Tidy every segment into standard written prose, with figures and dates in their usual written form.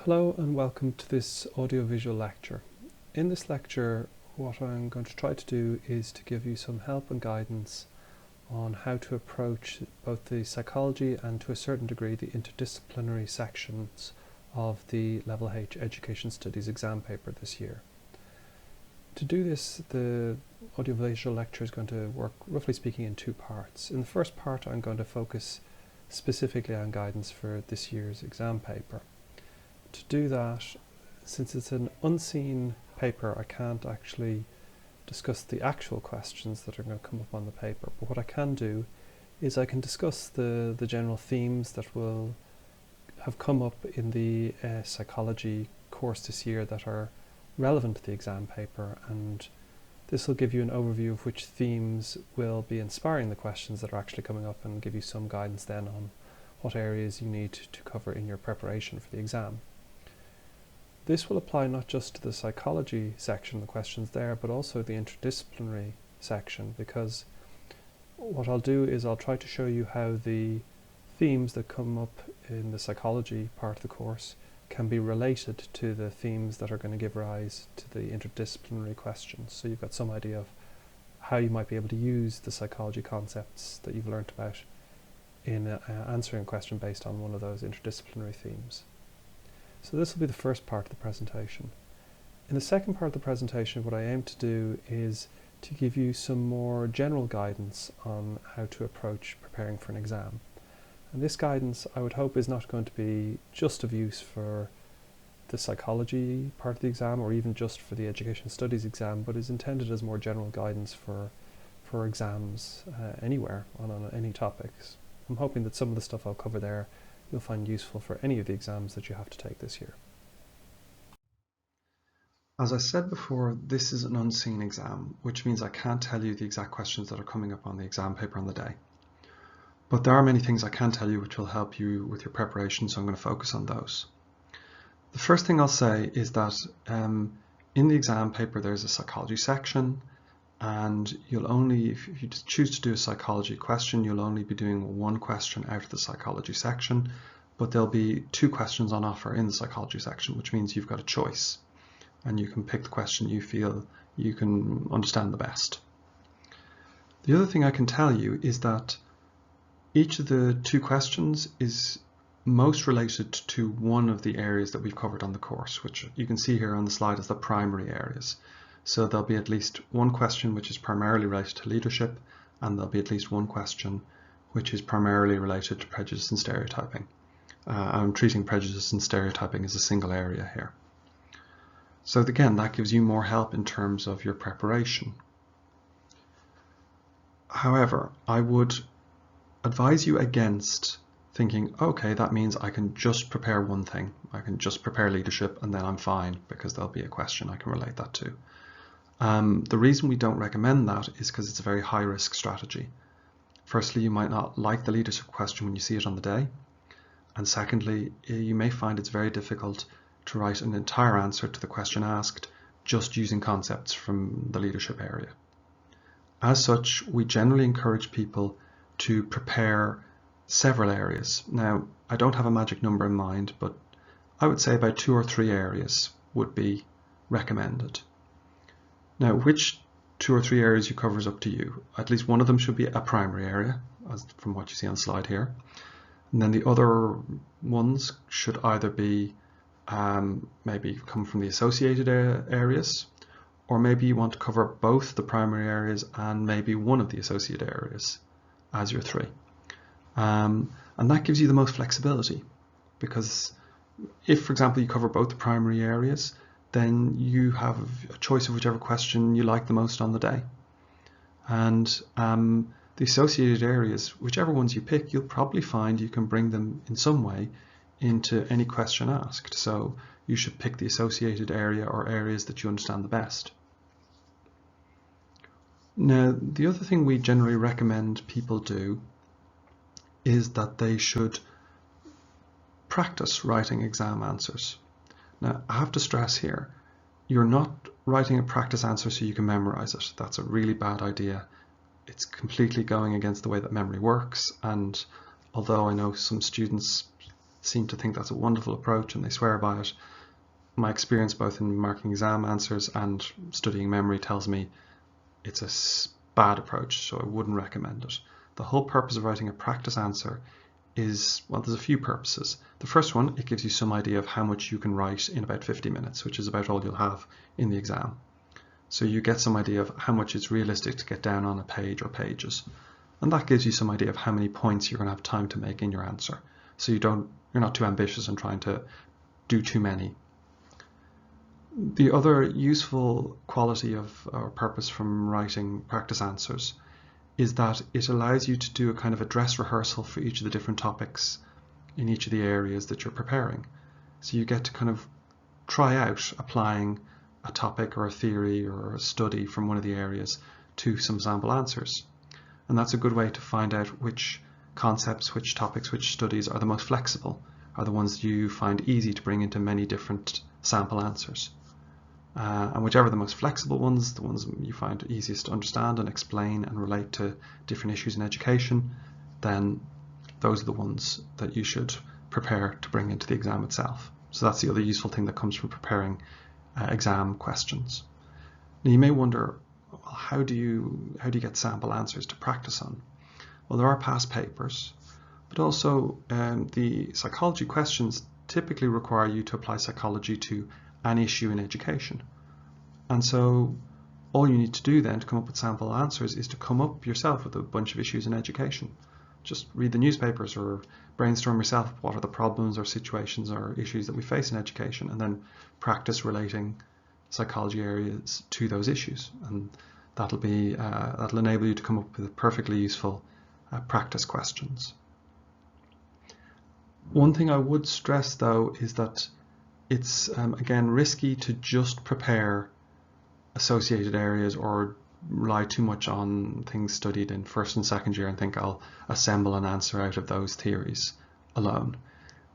Hello and welcome to this audiovisual lecture. In this lecture, what I'm going to try to do is to give you some help and guidance on how to approach both the psychology and to a certain degree the interdisciplinary sections of the Level H Education Studies exam paper this year. To do this, the audiovisual lecture is going to work, roughly speaking, in two parts. In the first part, I'm going to focus specifically on guidance for this year's exam paper. To do that, since it's an unseen paper, I can't actually discuss the actual questions that are going to come up on the paper. But what I can do is I can discuss the general themes that will have come up in the psychology course this year that are relevant to the exam paper, and this will give you an overview of which themes will be inspiring the questions that are actually coming up and give you some guidance then on what areas you need to cover in your preparation for the exam. This will apply not just to the psychology section, the questions there, but also the interdisciplinary section, because what I'll do is I'll try to show you how the themes that come up in the psychology part of the course can be related to the themes that are going to give rise to the interdisciplinary questions. So you've got some idea of how you might be able to use the psychology concepts that you've learnt about in answering a question based on one of those interdisciplinary themes. So this will be the first part of the presentation. In the second part of the presentation, what I aim to do is to give you some more general guidance on how to approach preparing for an exam. And this guidance, I would hope, is not going to be just of use for the psychology part of the exam or even just for the education studies exam, but is intended as more general guidance for exams anywhere on any topics. I'm hoping that some of the stuff I'll cover there you'll find useful for any of the exams that you have to take this year. As I said before, this is an unseen exam, which means I can't tell you the exact questions that are coming up on the exam paper on the day. But there are many things I can tell you which will help you with your preparation, so I'm going to focus on those. The first thing I'll say is that in the exam paper there's a psychology section, and you'll only, if you choose to do a psychology question, you'll only be doing one question out of the psychology section, but there'll be two questions on offer in the psychology section, which means you've got a choice and you can pick the question you feel you can understand the best. The other thing I can tell you is that each of the two questions is most related to one of the areas that we've covered on the course, which you can see here on the slide as the primary areas. So there'll be at least one question which is primarily related to leadership, and there'll be at least one question which is primarily related to prejudice and stereotyping. I'm treating prejudice and stereotyping as a single area here. So again, that gives you more help in terms of your preparation. However, I would advise you against thinking, okay, that means I can just prepare one thing. I can just prepare leadership and then I'm fine because there'll be a question I can relate that to. The reason we don't recommend that is because it's a very high-risk strategy. Firstly, you might not like the leadership question when you see it on the day. And secondly, you may find it's very difficult to write an entire answer to the question asked just using concepts from the leadership area. As such, we generally encourage people to prepare several areas. Now, I don't have a magic number in mind, but I would say about 2 or 3 areas would be recommended. Now, which 2 or 3 areas you cover is up to you. At least one of them should be a primary area, as from what you see on the slide here. And then the other ones should either be maybe come from the associated areas, or maybe you want to cover both the primary areas and maybe one of the associated areas as your 3. And that gives you the most flexibility, because if, for example, you cover both the primary areas, then you have a choice of whichever question you like the most on the day. And the associated areas, whichever ones you pick, you'll probably find you can bring them in some way into any question asked. So you should pick the associated area or areas that you understand the best. Now, the other thing we generally recommend people do is that they should practice writing exam answers. Now, I have to stress here, you're not writing a practice answer so you can memorize it. That's a really bad idea. It's completely going against the way that memory works, and although I know some students seem to think that's a wonderful approach and they swear by it. My experience both in marking exam answers and studying memory tells me it's a bad approach, so I wouldn't recommend it. The whole purpose of writing a practice answer is, well, there's a few purposes. The first one, it gives you some idea of how much you can write in about 50 minutes, which is about all you'll have in the exam. So you get some idea of how much it's realistic to get down on a page or pages. And that gives you some idea of how many points you're going to have time to make in your answer. So you're not too ambitious in trying to do too many. The other useful quality of or purpose from writing practice answers is that it allows you to do a kind of a dress rehearsal for each of the different topics in each of the areas that you're preparing. So you get to kind of try out applying a topic or a theory or a study from one of the areas to some sample answers. And that's a good way to find out which concepts, which topics, which studies are the most flexible, are the ones you find easy to bring into many different sample answers. And whichever the most flexible ones, the ones you find easiest to understand and explain and relate to different issues in education, then those are the ones that you should prepare to bring into the exam itself. So that's the other useful thing that comes from preparing exam questions. Now you may wonder, well, how do you get sample answers to practice on? Well, there are past papers, but also the psychology questions typically require you to apply psychology to an issue in education. And so all you need to do then to come up with sample answers is to come up yourself with a bunch of issues in education. Just read the newspapers or brainstorm yourself what are the problems or situations or issues that we face in education, and then practice relating psychology areas to those issues. And that'll enable you to come up with perfectly useful practice questions. One thing I would stress though is that it's again risky to just prepare associated areas or rely too much on things studied in first and second year and think I'll assemble an answer out of those theories alone.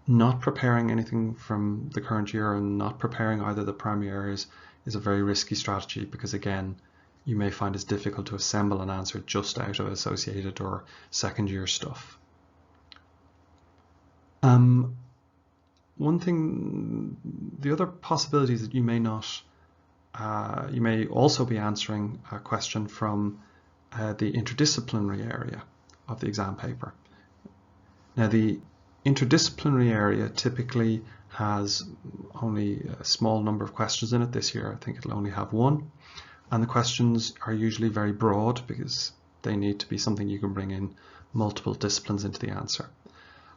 Not preparing anything from the current year and not preparing either the primary areas is a very risky strategy, because again you may find it's difficult to assemble an answer just out of associated or second year stuff. One thing, the other possibility is that you may also be answering a question from the interdisciplinary area of the exam paper. Now the interdisciplinary area typically has only a small number of questions in it. This year I think it'll only have one, and the questions are usually very broad because they need to be something you can bring in multiple disciplines into the answer.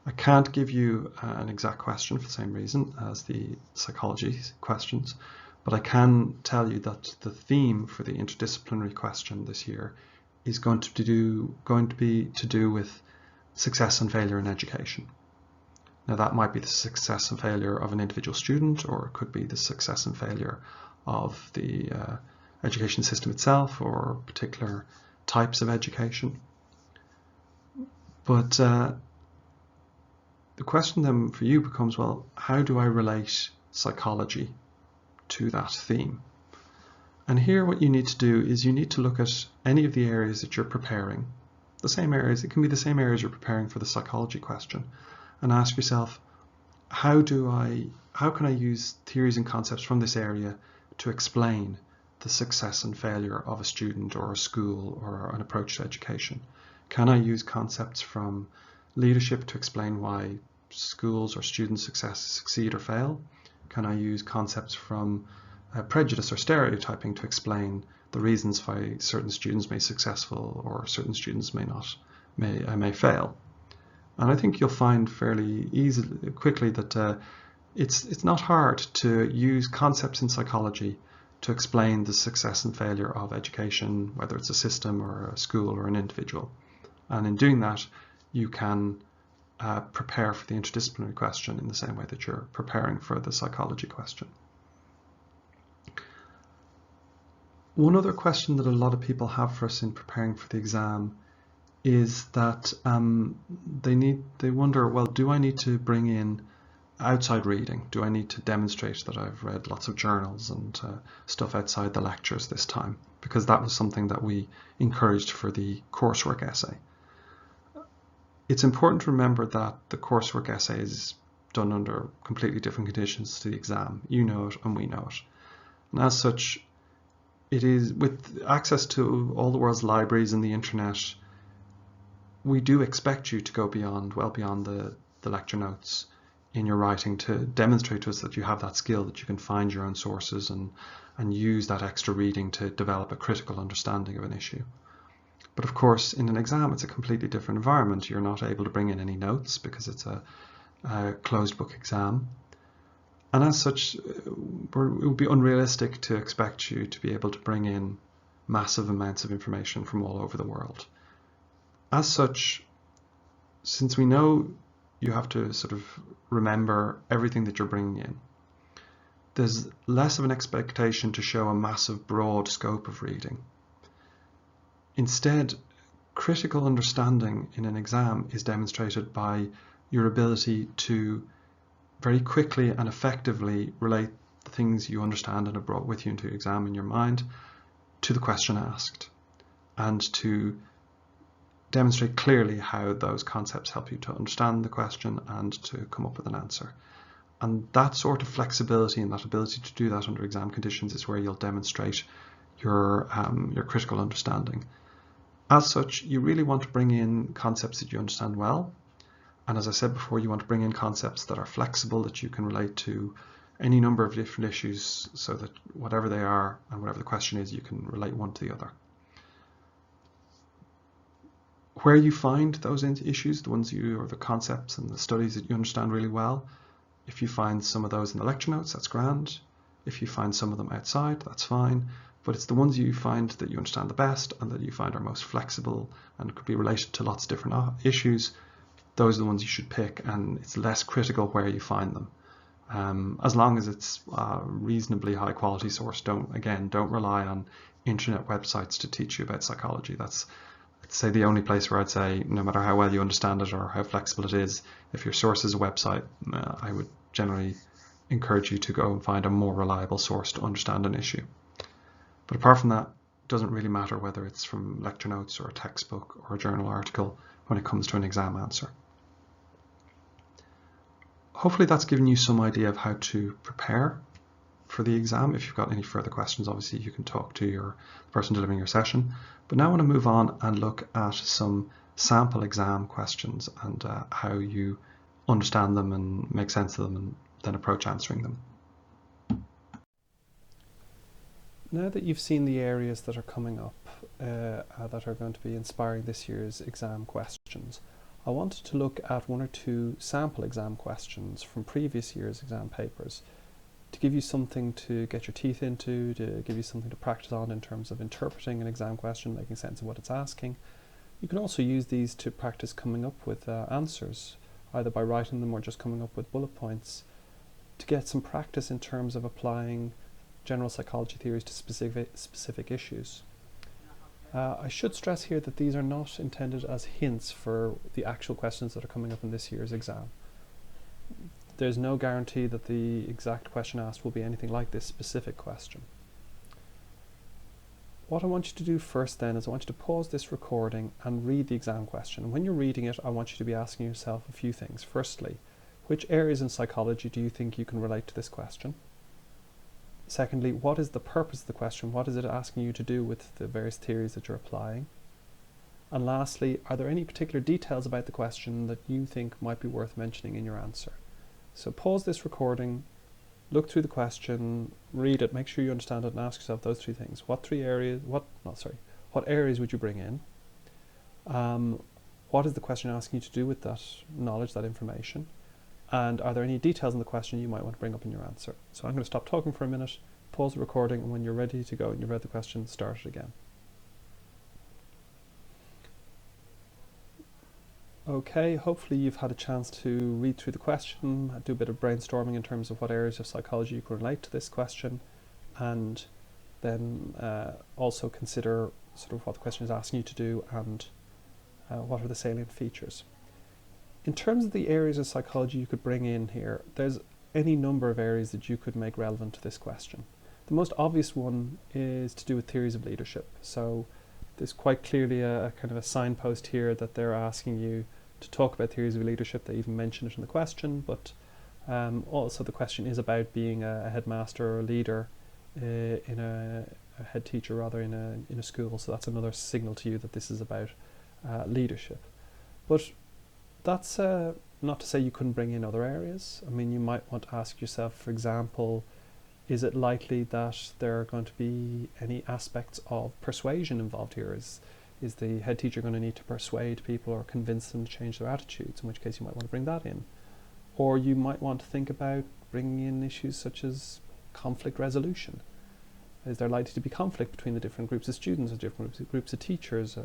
I can't give you an exact question for the same reason as the psychology questions, but I can tell you that the theme for the interdisciplinary question this year is going to be to do with success and failure in education. Now that might be the success and failure of an individual student, or it could be the success and failure of the education system itself or particular types of education. But the question then for you becomes, well, how do I relate psychology to that theme? And here what you need to do is you need to look at any of the areas that you're preparing, the same areas, it can be the same areas you're preparing for the psychology question, and ask yourself, how can I use theories and concepts from this area to explain the success and failure of a student or a school or an approach to education? Can I use concepts from leadership to explain why schools or students succeed or fail? Can I use concepts from prejudice or stereotyping to explain the reasons why certain students may be successful or certain students may fail? And I think you'll find fairly quickly that it's not hard to use concepts in psychology to explain the success and failure of education, whether it's a system or a school or an individual. And in doing that, you can prepare for the interdisciplinary question in the same way that you're preparing for the psychology question. One other question that a lot of people have for us in preparing for the exam is that they wonder, well, do I need to bring in outside reading? Do I need to demonstrate that I've read lots of journals and stuff outside the lectures this time? Because that was something that we encouraged for the coursework essay. It's important to remember that the coursework essay is done under completely different conditions to the exam. You know it and we know it. And as such, it is, with access to all the world's libraries and the internet, we do expect you to go well beyond the lecture notes in your writing, to demonstrate to us that you have that skill, that you can find your own sources and use that extra reading to develop a critical understanding of an issue. But of course, in an exam, it's a completely different environment. You're not able to bring in any notes because it's a closed book exam. And as such, it would be unrealistic to expect you to be able to bring in massive amounts of information from all over the world. As such, since we know you have to sort of remember everything that you're bringing in, there's less of an expectation to show a massive broad scope of reading. Instead, critical understanding in an exam is demonstrated by your ability to very quickly and effectively relate the things you understand and have brought with you into your exam in your mind to the question asked, and to demonstrate clearly how those concepts help you to understand the question and to come up with an answer. And that sort of flexibility and that ability to do that under exam conditions is where you'll demonstrate your critical understanding. As such, you really want to bring in concepts that you understand well. And as I said before, you want to bring in concepts that are flexible, that you can relate to any number of different issues, so that whatever they are and whatever the question is, you can relate one to the other. Where you find those issues, the ones or the concepts and the studies that you understand really well, if you find some of those in the lecture notes, that's grand. If you find some of them outside, that's fine. But it's the ones you find that you understand the best and that you find are most flexible and could be related to lots of different issues. Those are the ones you should pick, and it's less critical where you find them. As long as it's a reasonably high quality source. Don't rely on internet websites to teach you about psychology. That's, I'd say, the only place where I'd say, no matter how well you understand it or how flexible it is, if your source is a website, I would generally encourage you to go and find a more reliable source to understand an issue. But apart from that, it doesn't really matter whether it's from lecture notes or a textbook or a journal article when it comes to an exam answer. Hopefully that's given you some idea of how to prepare for the exam. If you've got any further questions, obviously you can talk to the person delivering your session. But now I want to move on and look at some sample exam questions and how you understand them and make sense of them and then approach answering them. Now that you've seen the areas that are coming up that are going to be inspiring this year's exam questions, I wanted to look at one or two sample exam questions from previous year's exam papers to give you something to get your teeth into, to give you something to practice on in terms of interpreting an exam question, making sense of what it's asking. You can also use these to practice coming up with answers, either by writing them or just coming up with bullet points, to get some practice in terms of applying general psychology theories to specific issues. I should stress here that these are not intended as hints for the actual questions that are coming up in this year's exam. There's no guarantee that the exact question asked will be anything like this specific question. What I want you to do first then is I want you to pause this recording and read the exam question. And when you're reading it, I want you to be asking yourself a few things. Firstly, which areas in psychology do you think you can relate to this question? Secondly, what is the purpose of the question? What is it asking you to do with the various theories that you're applying? And lastly, are there any particular details about the question that you think might be worth mentioning in your answer? So pause this recording, look through the question, read it, make sure you understand it, and ask yourself those three things. What areas would you bring in? What is the question asking you to do with that knowledge, that information? And are there any details in the question you might want to bring up in your answer? So I'm going to stop talking for a minute, pause the recording, and when you're ready to go and you've read the question, start it again. Okay, hopefully you've had a chance to read through the question, do a bit of brainstorming in terms of what areas of psychology you can relate to this question, and then also consider sort of what the question is asking you to do and what are the salient features. In terms of the areas of psychology you could bring in here, there's any number of areas that you could make relevant to this question. The most obvious one is to do with theories of leadership. So there's quite clearly a kind of a signpost here that they're asking you to talk about theories of leadership. They even mention it in the question, but Also, the question is about being a headmaster or a leader in a head teacher rather in a school. So that's another signal to you that this is about leadership. But that's not to say you couldn't bring in other areas. I mean, you might want to ask yourself, for example, is it likely that there are going to be any aspects of persuasion involved here? Is the head teacher going to need to persuade people or convince them to change their attitudes, in which case you might want to bring that in. Or you might want to think about bringing in issues such as conflict resolution. Is there likely to be conflict between the different groups of students or different groups of teachers?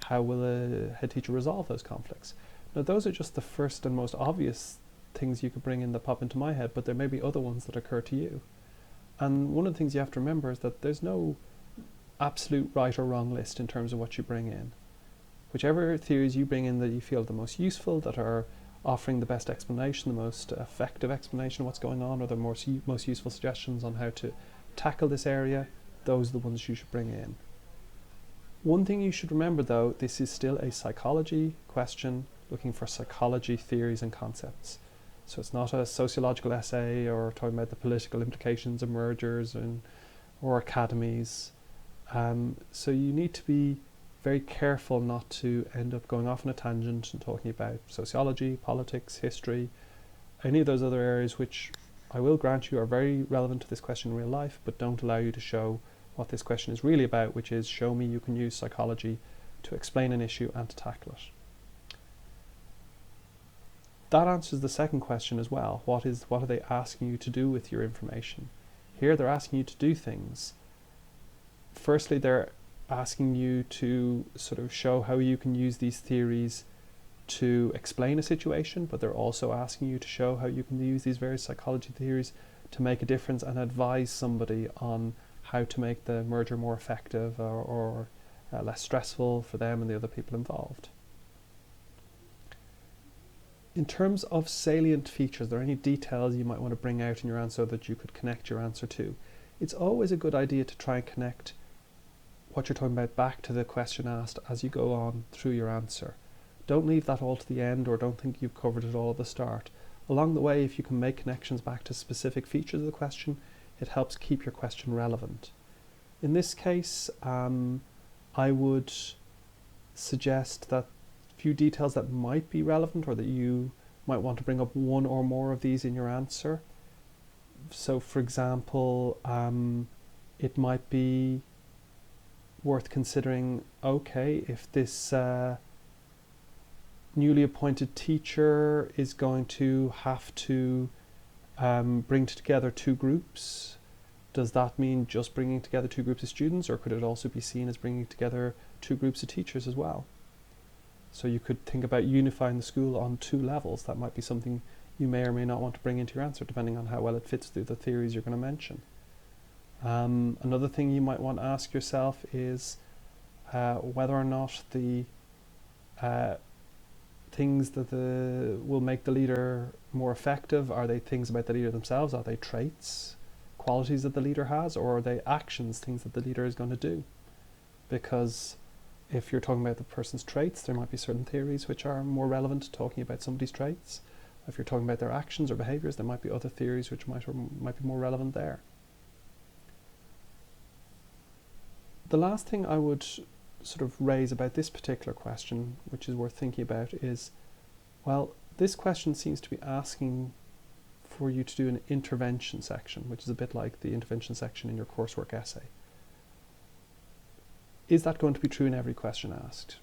How will a head teacher resolve those conflicts? Now, those are just the first and most obvious things you could bring in that pop into my head, but there may be other ones that occur to you. And one of the things you have to remember is that there's no absolute right or wrong list in terms of what you bring in. Whichever theories you bring in that you feel the most useful, that are offering the best explanation, the most effective explanation of what's going on, or the most useful suggestions on how to tackle this area, those are the ones you should bring in. One thing you should remember though, this is still a psychology question looking for psychology theories and concepts. So it's not a sociological essay or talking about the political implications of mergers or academies. So you need to be very careful not to end up going off on a tangent and talking about sociology, politics, history, any of those other areas which I will grant you are very relevant to this question in real life, but don't allow you to show what this question is really about, which is show me you can use psychology to explain an issue and to tackle it. That answers the second question as well. What are they asking you to do with your information? Here they're asking you to do things. Firstly, they're asking you to sort of show how you can use these theories to explain a situation, but they're also asking you to show how you can use these various psychology theories to make a difference and advise somebody on how to make the merger more effective or less stressful for them and the other people involved. In terms of salient features, are there any details you might want to bring out in your answer that you could connect your answer to? It's always a good idea to try and connect what you're talking about back to the question asked as you go on through your answer. Don't leave that all to the end, or don't think you've covered it all at the start. Along the way, if you can make connections back to specific features of the question, it helps keep your question relevant. In this case, I would suggest that few details that might be relevant or that you might want to bring up one or more of these in your answer. So for example, it might be worth considering, okay, if this newly appointed teacher is going to have to bring together two groups, does that mean just bringing together two groups of students, or could it also be seen as bringing together two groups of teachers as well? So you could think about unifying the school on two levels. That might be something you may or may not want to bring into your answer, depending on how well it fits through the theories you're going to mention. Another thing you might want to ask yourself is whether or not the things that will make the leader more effective, are they things about the leader themselves? Are they traits, qualities that the leader has, or are they actions, things that the leader is going to do? Because if you're talking about the person's traits, there might be certain theories which are more relevant to talking about somebody's traits. If you're talking about their actions or behaviours, there might be other theories which might be more relevant there. The last thing I would sort of raise about this particular question, which is worth thinking about, is, well, this question seems to be asking for you to do an intervention section, which is a bit like the intervention section in your coursework essay. Is that going to be true in every question asked?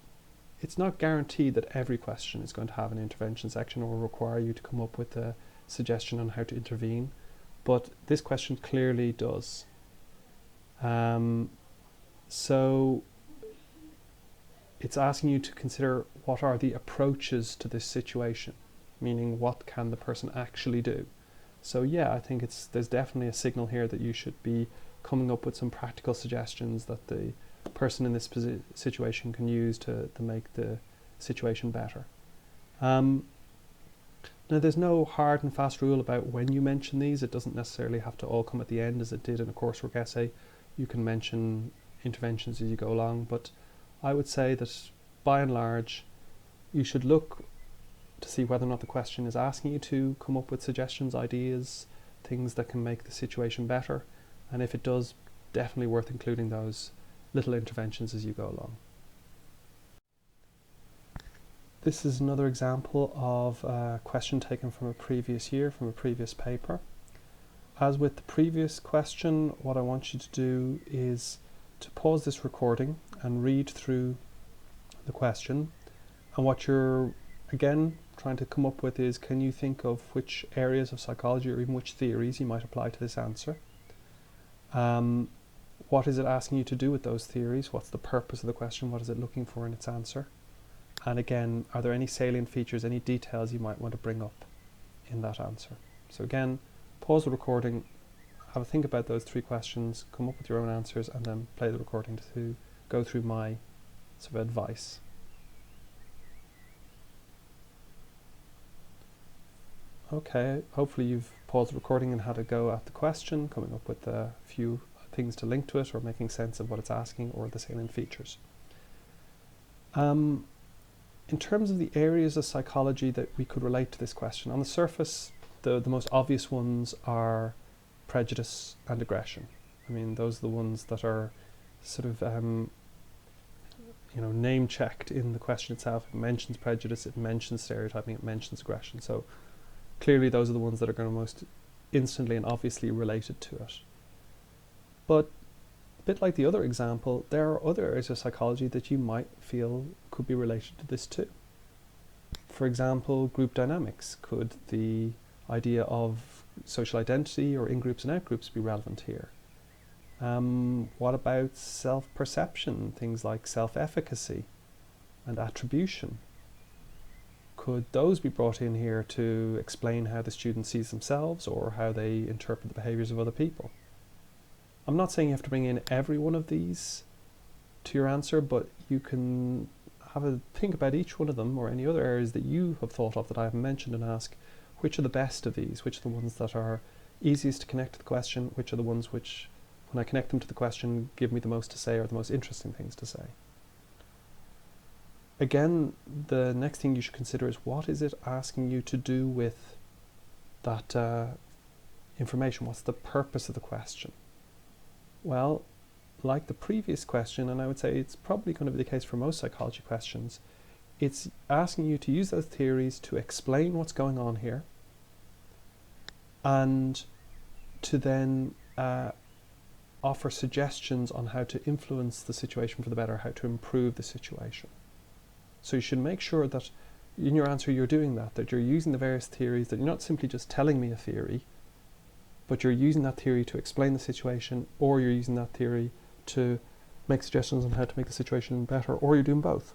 It's not guaranteed that every question is going to have an intervention section or require you to come up with a suggestion on how to intervene, but this question clearly does. So it's asking you to consider what are the approaches to this situation, meaning what can the person actually do. So yeah, I think there's definitely a signal here that you should be coming up with some practical suggestions that the person in this situation can use to make the situation better. Now there's no hard and fast rule about when you mention these. It doesn't necessarily have to all come at the end as it did in a coursework essay. You can mention interventions as you go along, but I would say that by and large you should look to see whether or not the question is asking you to come up with suggestions, ideas, things that can make the situation better. And if it does, definitely worth including those little interventions as you go along. This is another example of a question taken from a previous year, from a previous paper. As with the previous question, what I want you to do is to pause this recording and read through the question. And what you're, again, trying to come up with is, can you think of which areas of psychology or even which theories you might apply to this answer? What is it asking you to do with those theories? What's the purpose of the question? What is it looking for in its answer? And again, are there any salient features, any details you might want to bring up in that answer? So again, pause the recording, have a think about those 3 questions, come up with your own answers, and then play the recording to go through my sort of advice. Okay, hopefully you've paused the recording and had a go at the question, coming up with a few things to link to it, or making sense of what it's asking, or the salient features. In terms of the areas of psychology that we could relate to this question, on the surface, the most obvious ones are prejudice and aggression. I mean, those are the ones that are sort of, name-checked in the question itself. It mentions prejudice, it mentions stereotyping, it mentions aggression. So clearly those are the ones that are going to most instantly and obviously related to it. But a bit like the other example, there are other areas of psychology that you might feel could be related to this too. For example, group dynamics. Could the idea of social identity or in-groups and out-groups be relevant here? What about self-perception, things like self-efficacy and attribution? Could those be brought in here to explain how the student sees themselves or how they interpret the behaviours of other people? I'm not saying you have to bring in every one of these to your answer, but you can have a think about each one of them or any other areas that you have thought of that I haven't mentioned, and ask which are the best of these, which are the ones that are easiest to connect to the question, which are the ones which, when I connect them to the question, give me the most to say or the most interesting things to say. Again, the next thing you should consider is, what is it asking you to do with that information? What's the purpose of the question? Well, like the previous question, and I would say it's probably going to be the case for most psychology questions, it's asking you to use those theories to explain what's going on here, and to then offer suggestions on how to influence the situation for the better, how to improve the situation. So you should make sure that in your answer you're doing that you're using the various theories, that you're not simply just telling me a theory, but you're using that theory to explain the situation, or you're using that theory to make suggestions on how to make the situation better, or you're doing both.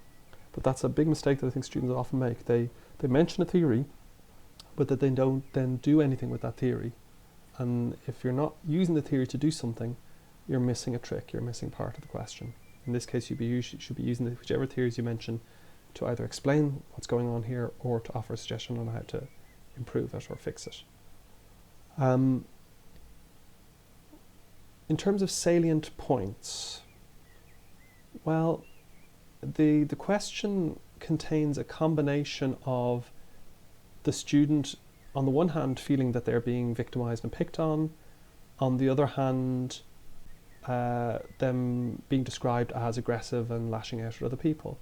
But that's a big mistake that I think students often make. They mention a theory, but that they don't then do anything with that theory. And if you're not using the theory to do something, you're missing a trick, you're missing part of the question. In this case, you should be using whichever theories you mention to either explain what's going on here, or to offer a suggestion on how to improve it or fix it. In terms of salient points, well, the question contains a combination of the student, on the one hand, feeling that they're being victimized and picked on the other hand, them being described as aggressive and lashing out at other people.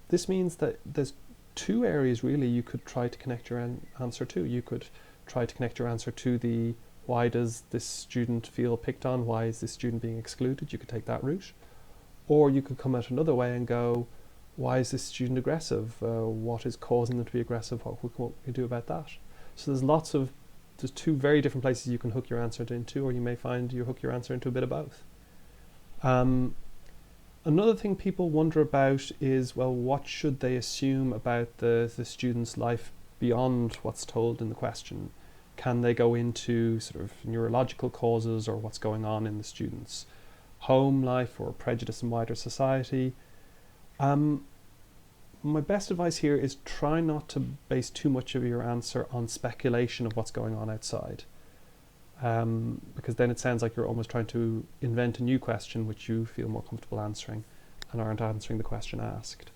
This means that there's 2 areas really you could try to connect your answer to. You could try to connect your answer to the, why does this student feel picked on? Why is this student being excluded? You could take that route. Or you could come at another way and go, why is this student aggressive? What is causing them to be aggressive? What can we do about that? So there's 2 very different places you can hook your answer into, or you may find you hook your answer into a bit of both. Another thing people wonder about is, well, what should they assume about the student's life beyond what's told in the question? Can they go into sort of neurological causes, or what's going on in the student's home life, or prejudice in wider society? My best advice here is try not to base too much of your answer on speculation of what's going on outside. Because then it sounds like you're almost trying to invent a new question which you feel more comfortable answering, and aren't answering the question asked.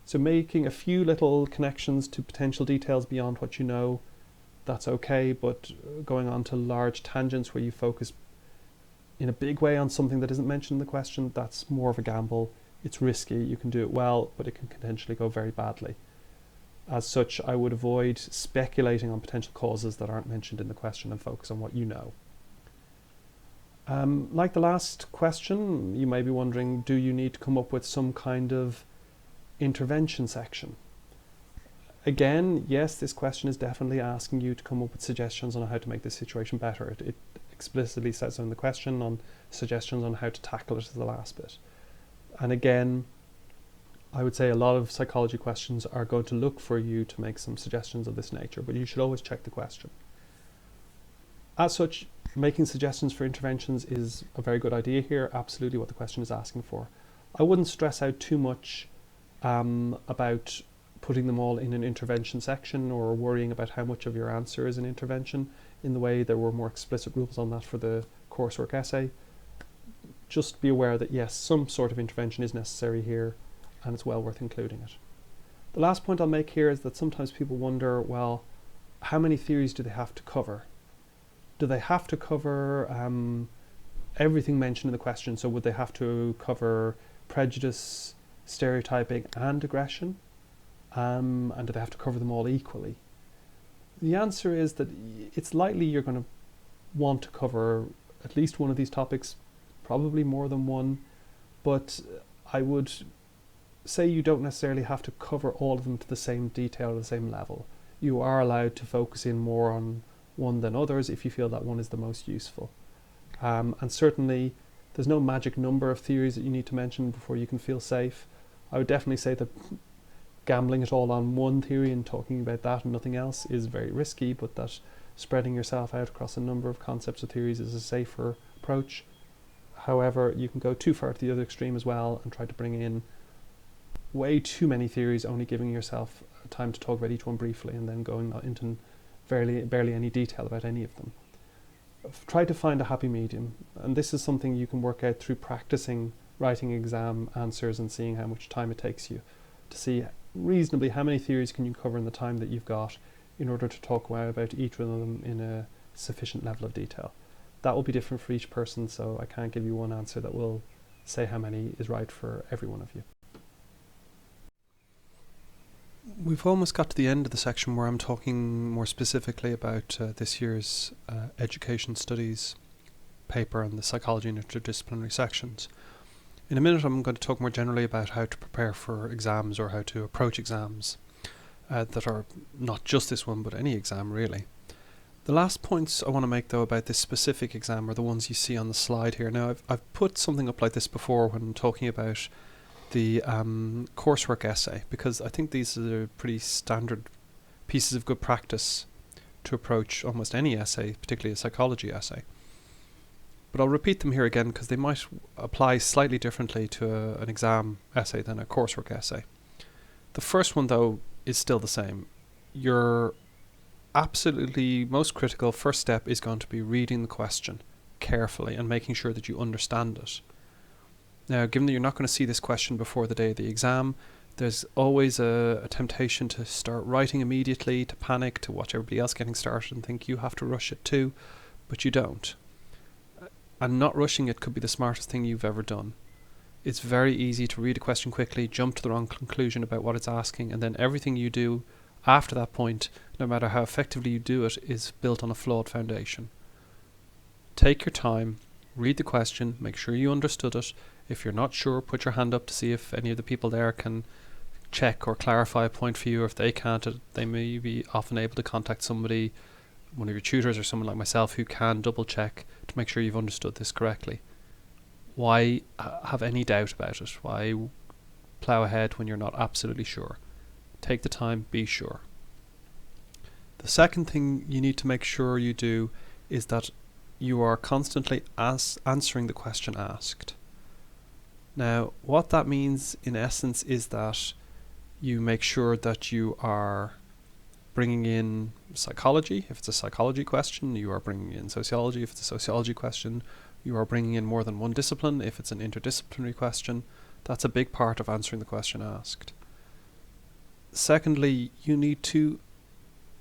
So making a few little connections to potential details beyond what you know, that's okay, but going on to large tangents where you focus in a big way on something that isn't mentioned in the question, that's more of a gamble. It's risky. You can do it well, but it can potentially go very badly. As such, I would avoid speculating on potential causes that aren't mentioned in the question and focus on what you know. Like the last question, you may be wondering, do you need to come up with some kind of intervention section? Again, yes, this question is definitely asking you to come up with suggestions on how to make this situation better. It explicitly says so in the question, on suggestions on how to tackle it as the last bit. And again, I would say a lot of psychology questions are going to look for you to make some suggestions of this nature, but you should always check the question. As such, making suggestions for interventions is a very good idea here, absolutely what the question is asking for. I wouldn't stress out too much about putting them all in an intervention section or worrying about how much of your answer is an intervention, in the way there were more explicit rules on that for the coursework essay. Just be aware that yes, some sort of intervention is necessary here, and it's well worth including it. The last point I'll make here is that sometimes people wonder, well, how many theories do they have to cover? Do they have to cover everything mentioned in the question? So would they have to cover prejudice, stereotyping and aggression? And do they have to cover them all equally? The answer is that it's likely you're going to want to cover at least one of these topics, probably more than one, but I would say you don't necessarily have to cover all of them to the same detail or the same level. You are allowed to focus in more on one than others if you feel that one is the most useful. And certainly there's no magic number of theories that you need to mention before you can feel safe. I would definitely say that gambling it all on one theory and talking about that and nothing else is very risky, but that spreading yourself out across a number of concepts or theories is a safer approach. However, you can go too far to the other extreme as well and try to bring in way too many theories, only giving yourself time to talk about each one briefly and then going into barely any detail about any of them. Try to find a happy medium, and this is something you can work out through practicing writing exam answers and seeing how much time it takes you to see reasonably how many theories can you cover in the time that you've got in order to talk about each one of them in a sufficient level of detail. That will be different for each person, so I can't give you one answer that will say how many is right for every one of you. We've almost got to the end of the section where I'm talking more specifically about this year's education studies paper and the psychology and interdisciplinary sections. In a minute I'm going to talk more generally about how to prepare for exams or how to approach exams that are not just this one but any exam really. The last points I want to make though about this specific exam are the ones you see on the slide here. Now I've put something up like this before when talking about the coursework essay, because I think these are pretty standard pieces of good practice to approach almost any essay, particularly a psychology essay. But I'll repeat them here again because they might apply slightly differently to an exam essay than a coursework essay. The first one though is still the same. Your absolutely most critical first step is going to be reading the question carefully and making sure that you understand it. Now, given that you're not going to see this question before the day of the exam, there's always a temptation to start writing immediately, to panic, to watch everybody else getting started and think you have to rush it too, but you don't. And not rushing it could be the smartest thing you've ever done. It's very easy to read a question quickly, jump to the wrong conclusion about what it's asking, and then everything you do after that point, no matter how effectively you do it, is built on a flawed foundation. Take your time, read the question, make sure you understood it. If you're not sure, put your hand up to see if any of the people there can check or clarify a point for you. If they can't, they may be often able to contact somebody, one of your tutors or someone like myself, who can double check to make sure you've understood this correctly. Why have any doubt about it? Why plough ahead when you're not absolutely sure? Take the time, be sure. The second thing you need to make sure you do is that you are constantly answering the question asked. Now, what that means in essence is that you make sure that you are bringing in psychology. If it's a psychology question, you are bringing in sociology. If it's a sociology question, you are bringing in more than one discipline. If it's an interdisciplinary question, that's a big part of answering the question asked. Secondly, you need to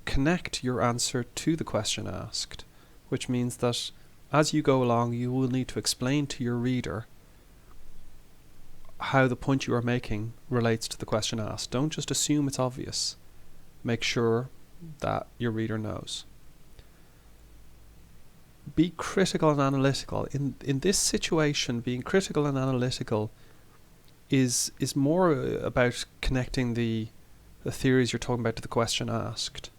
connect your answer to the question asked, which means that as you go along, you will need to explain to your reader how the point you are making relates to the question asked. Don't just assume it's obvious. Make sure that your reader knows. Be critical and analytical. In this situation, being critical and analytical is more about connecting the theories you're talking about to the question asked.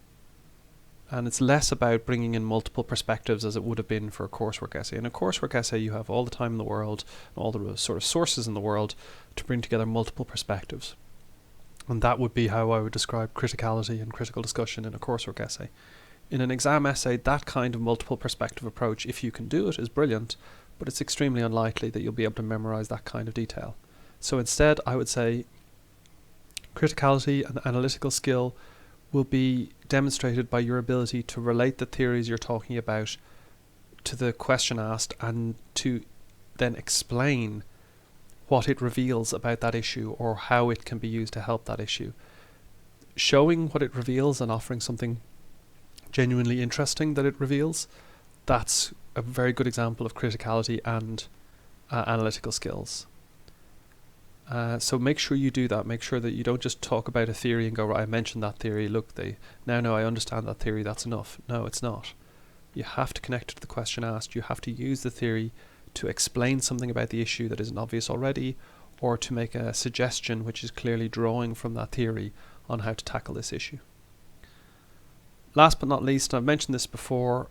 And it's less about bringing in multiple perspectives as it would have been for a coursework essay. In a coursework essay, you have all the time in the world, and all the sort of sources in the world to bring together multiple perspectives. And that would be how I would describe criticality and critical discussion in a coursework essay. In an exam essay, that kind of multiple perspective approach, if you can do it, is brilliant, but it's extremely unlikely that you'll be able to memorize that kind of detail. So instead, I would say criticality and analytical skill will be demonstrated by your ability to relate the theories you're talking about to the question asked and to then explain what it reveals about that issue or how it can be used to help that issue. Showing what it reveals and offering something genuinely interesting that it reveals, that's a very good example of criticality and analytical skills. So make sure you do that. Make sure that you don't just talk about a theory and go, right, I mentioned that theory, look, now I understand that theory, that's enough. No, it's not. You have to connect it to the question asked. You have to use the theory to explain something about the issue that isn't obvious already, or to make a suggestion which is clearly drawing from that theory on how to tackle this issue. Last but not least, I've mentioned this before,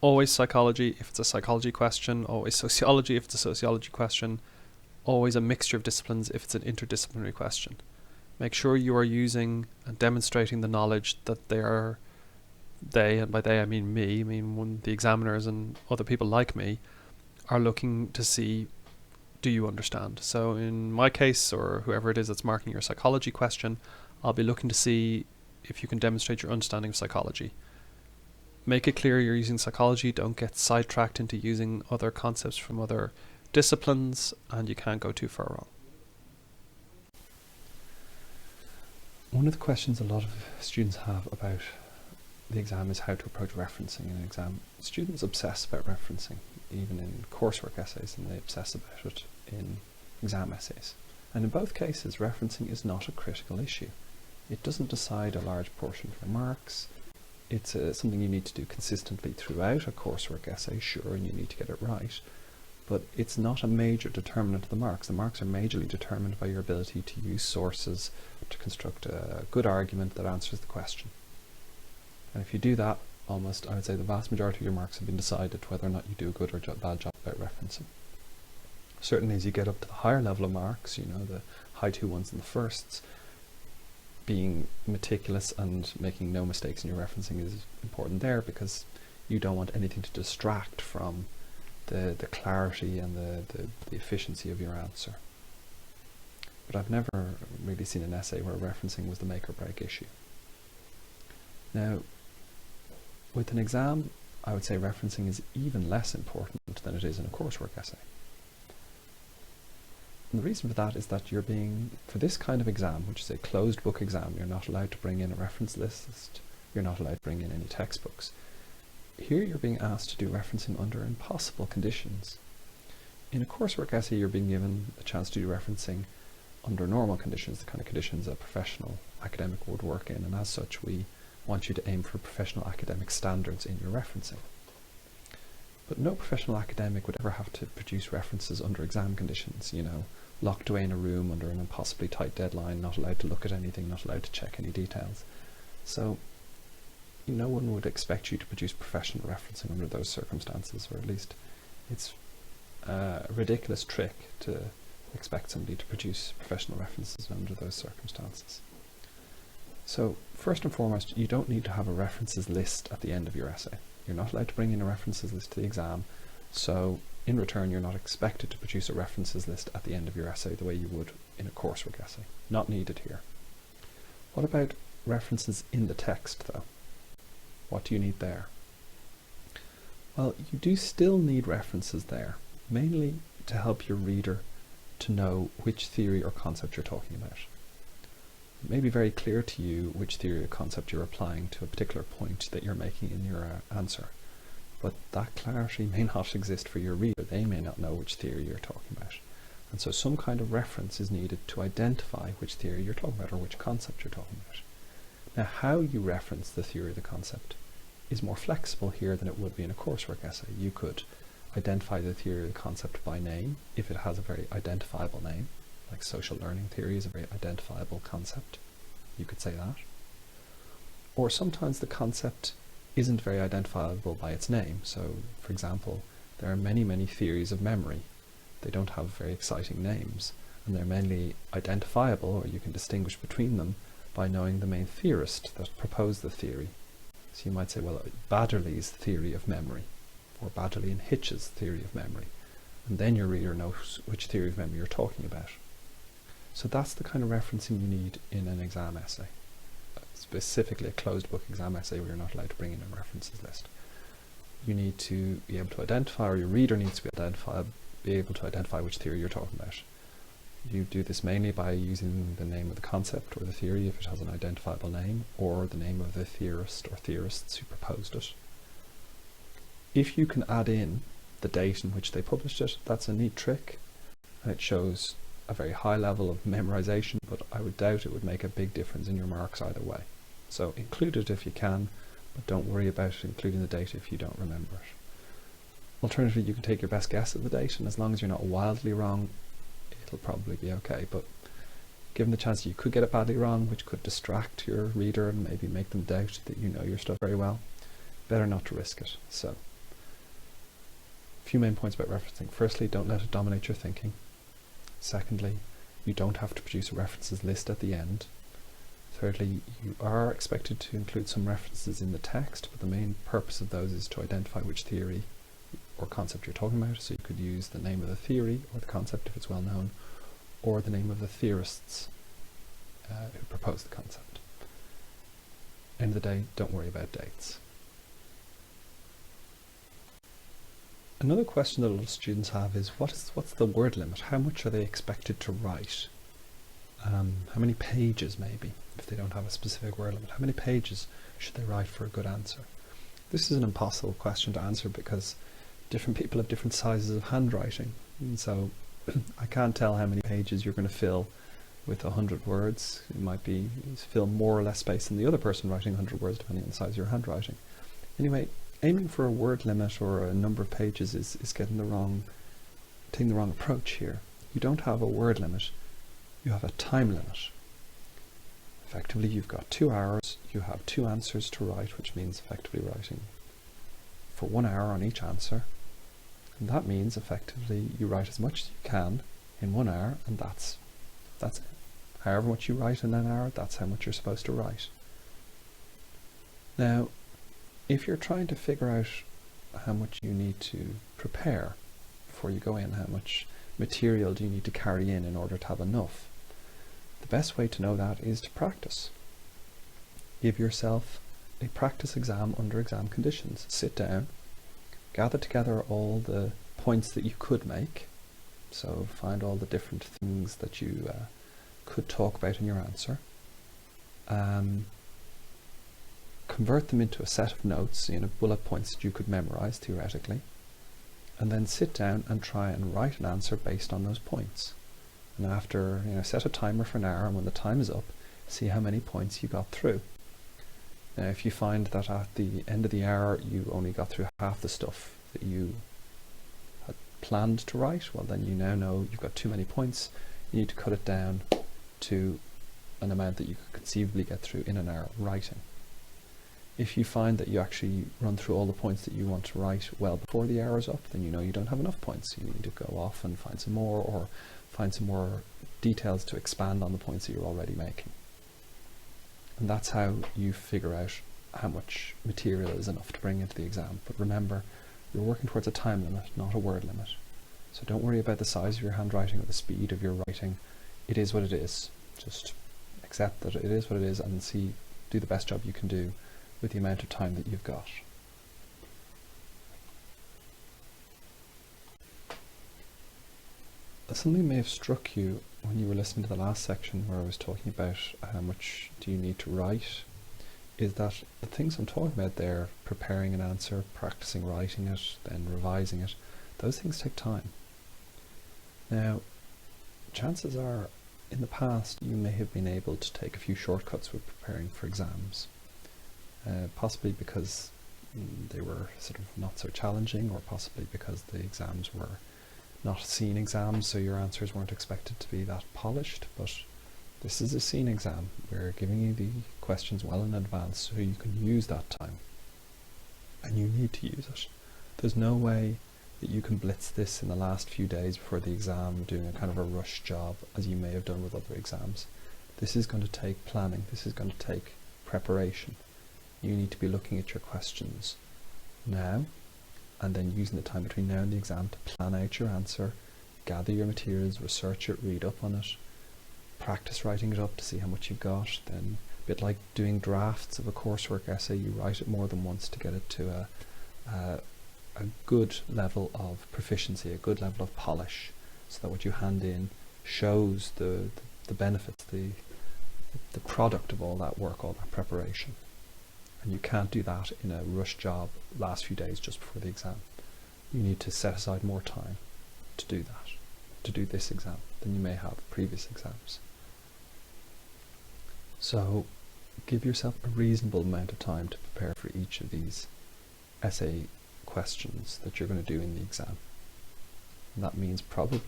always psychology if it's a psychology question, always sociology if it's a sociology question, always a mixture of disciplines if it's an interdisciplinary question. Make sure you are using and demonstrating the knowledge that they, and by they I mean me, when the examiners and other people like me are looking to see, do you understand? So in my case, or whoever it is that's marking your psychology question, I'll be looking to see if you can demonstrate your understanding of psychology. Make it clear you're using psychology, don't get sidetracked into using other concepts from other disciplines, and you can't go too far wrong. One of the questions a lot of students have about the exam is how to approach referencing in an exam. Students obsess about referencing, even in coursework essays, and they obsess about it in exam essays. And in both cases, referencing is not a critical issue. It doesn't decide a large portion of your marks. It's something you need to do consistently throughout a coursework essay, sure, and you need to get it right. But it's not a major determinant of the marks. The marks are majorly determined by your ability to use sources to construct a good argument that answers the question. And if you do that, I would say the vast majority of your marks have been decided whether or not you do a good or bad job about referencing. Certainly as you get up to the higher level of marks, the high 2-1s and the firsts, being meticulous and making no mistakes in your referencing is important there, because you don't want anything to distract from the clarity and the efficiency of your answer. But I've never really seen an essay where referencing was the make or break issue. Now, with an exam, I would say referencing is even less important than it is in a coursework essay. And the reason for that is that for this kind of exam, which is a closed book exam, you're not allowed to bring in a reference list, you're not allowed to bring in any textbooks. Here you're being asked to do referencing under impossible conditions. In a coursework essay, you're being given a chance to do referencing under normal conditions, the kind of conditions a professional academic would work in, and as such we want you to aim for professional academic standards in your referencing. But no professional academic would ever have to produce references under exam conditions, locked away in a room under an impossibly tight deadline, not allowed to look at anything, not allowed to check any details. So no one would expect you to produce professional referencing under those circumstances, or at least it's a ridiculous trick to expect somebody to produce professional references under those circumstances. So first and foremost, you don't need to have a references list at the end of your essay. You're not allowed to bring in a references list to the exam, so in return you're not expected to produce a references list at the end of your essay the way you would in a coursework essay. Not needed here. What about references in the text though? What do you need there? Well, you do still need references there, mainly to help your reader to know which theory or concept you're talking about. It may be very clear to you which theory or concept you're applying to a particular point that you're making in your answer, but that clarity may not exist for your reader. They may not know which theory you're talking about. And so some kind of reference is needed to identify which theory you're talking about or which concept you're talking about. Now, how you reference the theory or the concept is more flexible here than it would be in a coursework essay. You could identify the theory or the concept by name if it has a very identifiable name, like social learning theory is a very identifiable concept. You could say that. Or sometimes the concept isn't very identifiable by its name. So, for example, there are many, many theories of memory. They don't have very exciting names, and they're mainly identifiable, or you can distinguish between them by knowing the main theorist that proposed the theory. So you might say, well, Baddeley's theory of memory, or Baddeley and Hitch's theory of memory, and then your reader knows which theory of memory you're talking about. So that's the kind of referencing you need in an exam essay, specifically a closed book exam essay where you're not allowed to bring in a references list. You need to be able to identify, or your reader needs to be able to identify which theory you're talking about. You do this mainly by using the name of the concept or the theory if it has an identifiable name, or the name of the theorist or theorists who proposed it. If you can add in the date in which they published it, that's a neat trick, and it shows a very high level of memorization, but I would doubt it would make a big difference in your marks either way. So include it if you can, but don't worry about including the date if you don't remember it. Alternatively, you can take your best guess at the date, and as long as you're not wildly wrong, it'll probably be okay. But given the chance you could get it badly wrong, which could distract your reader and maybe make them doubt that you know your stuff very well, better not to risk it. So, a few main points about referencing. Firstly, don't let it dominate your thinking. Secondly, you don't have to produce a references list at the end. Thirdly, you are expected to include some references in the text, but the main purpose of those is to identify which theory or concept you're talking about. So you could use the name of the theory or the concept if it's well known, or the name of the theorists who proposed the concept. End of the day, don't worry about dates. Another question that a lot of students have is what's the word limit? How much are they expected to write? How many pages maybe, if they don't have a specific word limit? How many pages should they write for a good answer? This is an impossible question to answer because different people have different sizes of handwriting. And so I can't tell how many pages you're going to fill with 100 words. It might be fill more or less space than the other person writing 100 words depending on the size of your handwriting. Anyway, aiming for a word limit or a number of pages is taking the wrong approach here. You don't have a word limit, you have a time limit. Effectively, you've got 2 hours, you have 2 answers to write, which means effectively writing for 1 hour on each answer. And that means effectively you write as much as you can in 1 hour, and that's it. However much you write in an hour, that's how much you're supposed to write. Now, if you're trying to figure out how much you need to prepare before you go in, how much material do you need to carry in order to have enough, the best way to know that is to practice. Give yourself a practice exam under exam conditions. Sit down, gather together all the points that you could make. So find all the different things that you could talk about in your answer. Convert them into a set of notes, bullet points that you could memorize theoretically, and then sit down and try and write an answer based on those points. And after, set a timer for an hour, and when the time is up, see how many points you got through. Now, if you find that at the end of the hour you only got through half the stuff that you had planned to write, well then you now know you've got too many points. You need to cut it down to an amount that you could conceivably get through in an hour writing. If you find that you actually run through all the points that you want to write well before the hour is up, then you know you don't have enough points. You need to go off and find some more, or find some more details to expand on the points that you're already making. And that's how you figure out how much material is enough to bring into the exam. But remember, you're working towards a time limit, not a word limit. So don't worry about the size of your handwriting or the speed of your writing. It is what it is. Just accept that it is what it is and do the best job you can do with the amount of time that you've got. Something may have struck you when you were listening to the last section where I was talking about how much do you need to write, is that the things I'm talking about there, preparing an answer, practicing writing it, then revising it, those things take time. Now, chances are, in the past, you may have been able to take a few shortcuts with preparing for exams, possibly because they were sort of not so challenging, or possibly because the exams were not scene exams, so your answers weren't expected to be that polished. But this is a scene exam. We're giving you the questions well in advance so you can use that time, and you need to use it. There's no way that you can blitz this in the last few days before the exam, doing a kind of a rush job as you may have done with other exams. This is going to take planning. This is going to take preparation. You need to be looking at your questions now, and then using the time between now and the exam to plan out your answer, gather your materials, research it, read up on it, practice writing it up to see how much you've got. Then, a bit like doing drafts of a coursework essay, you write it more than once to get it to a good level of proficiency, a good level of polish, so that what you hand in shows the benefits, the product of all that work, all that preparation. And you can't do that in a rush job last few days just before the exam. You need to set aside more time to do that, to do this exam, than you may have previous exams. So give yourself a reasonable amount of time to prepare for each of these essay questions that you're going to do in the exam. And that means probably,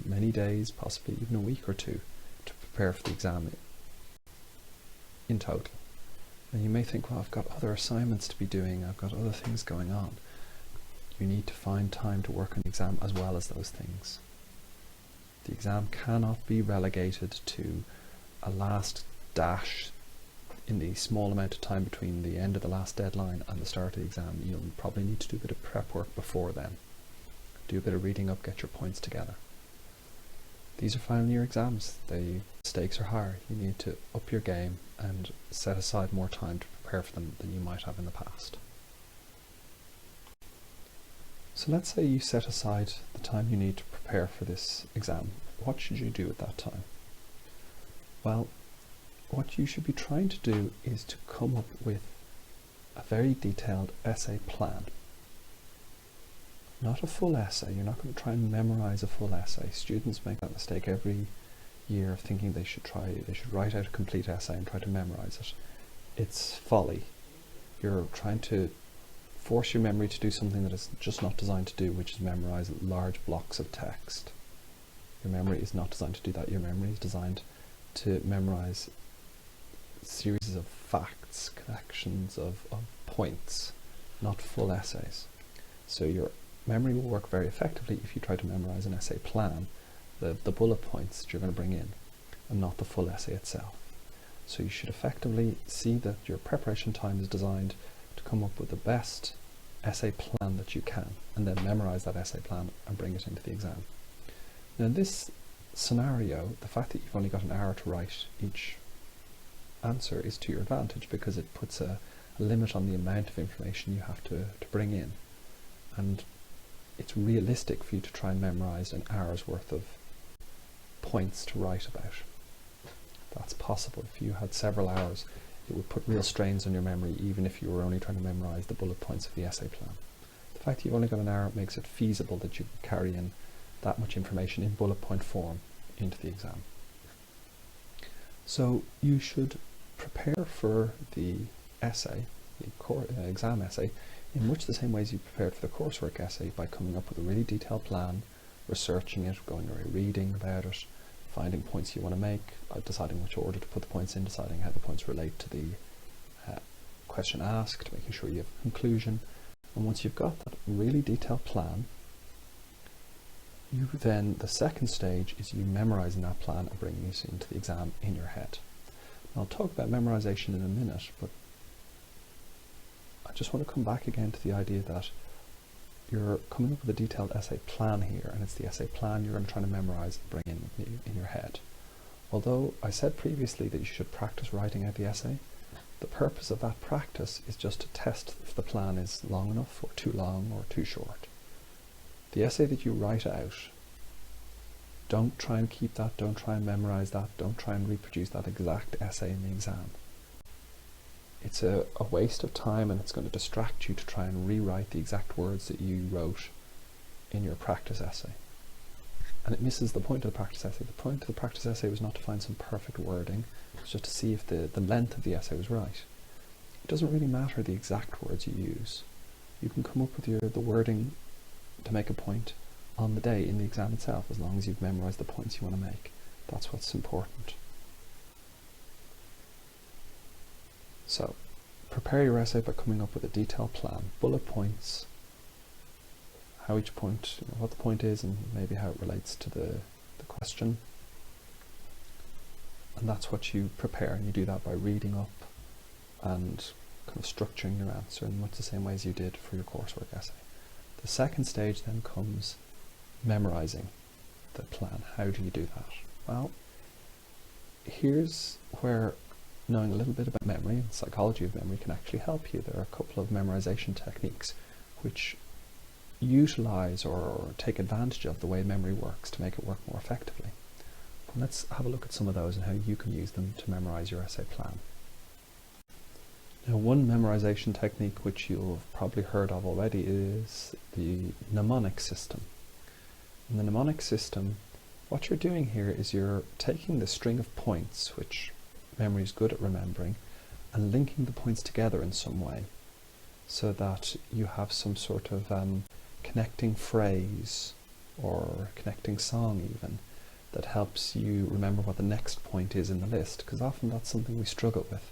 many days, possibly even a week or two to prepare for the exam in total. And you may think, well, I've got other assignments to be doing, I've got other things going on. You need to find time to work on the exam as well as those things. The exam cannot be relegated to a last dash in the small amount of time between the end of the last deadline and the start of the exam. You'll probably need to do a bit of prep work before then. Do a bit of reading up, get your points together. These are final year exams. The stakes are higher. You need to up your game and set aside more time to prepare for them than you might have in the past. So let's say you set aside the time you need to prepare for this exam. What should you do at that time? Well, what you should be trying to do is to come up with a very detailed essay plan. Not a full essay. You're not going to try and memorize a full essay. Students make that mistake every year of thinking they should write out a complete essay and try to memorize it. It's folly. You're trying to force your memory to do something that it's just not designed to do, which is memorize large blocks of text. Your memory is not designed to do that. Your memory is designed to memorize series of facts, connections of points, not full essays. So your memory will work very effectively if you try to memorize an essay plan, the bullet points that you're going to bring in, and not the full essay itself. So you should effectively see that your preparation time is designed to come up with the best essay plan that you can, and then memorize that essay plan and bring it into the exam. Now in this scenario, the fact that you've only got an hour to write each answer is to your advantage, because it puts a limit on the amount of information you have to bring in, and it's realistic for you to try and memorize an hour's worth of points to write about. That's possible. If you had several hours, it would put real strains on your memory, even if you were only trying to memorize the bullet points of the essay plan. The fact that you've only got an hour makes it feasible that you can carry in that much information in bullet point form into the exam. So you should prepare for the essay, the exam essay, in much the same ways you prepared for the coursework essay, by coming up with a really detailed plan, researching it, going away reading about it, finding points you want to make, deciding which order to put the points in, deciding how the points relate to the question asked, making sure you have a conclusion. And once you've got that really detailed plan, then the second stage is you memorizing that plan and bringing it into the exam in your head. I'll talk about memorization in a minute, but I just want to come back again to the idea that you're coming up with a detailed essay plan here, and it's the essay plan you're going to try to memorize and bring in your head. Although I said previously that you should practice writing out the essay, the purpose of that practice is just to test if the plan is long enough, or too long, or too short. The essay that you write out don't try and keep that, don't try and memorize that, don't try and reproduce that exact essay in the exam. It's a waste of time, and it's going to distract you to try and rewrite the exact words that you wrote in your practice essay. And it misses the point of the practice essay. The point of the practice essay was not to find some perfect wording, it was just to see if the length of the essay was right. It doesn't really matter the exact words you use. You can come up with the wording to make a point on the day in the exam itself, as long as you've memorized the points you want to make. That's what's important. So, prepare your essay by coming up with a detailed plan, bullet points, how each point, what the point is, and maybe how it relates to the question. And that's what you prepare, and you do that by reading up and kind of structuring your answer in much the same way as you did for your coursework essay. The second stage then comes memorizing the plan. How do you do that? Well, here's where knowing a little bit about memory and psychology of memory can actually help you. There are a couple of memorization techniques which utilize or take advantage of the way memory works to make it work more effectively. And let's have a look at some of those and how you can use them to memorize your essay plan. Now, one memorization technique which you've probably heard of already is the mnemonic system. In the mnemonic system, what you're doing here is you're taking the string of points, which memory is good at remembering, and linking the points together in some way so that you have some sort of connecting phrase or connecting song even that helps you remember what the next point is in the list, because often that's something we struggle with.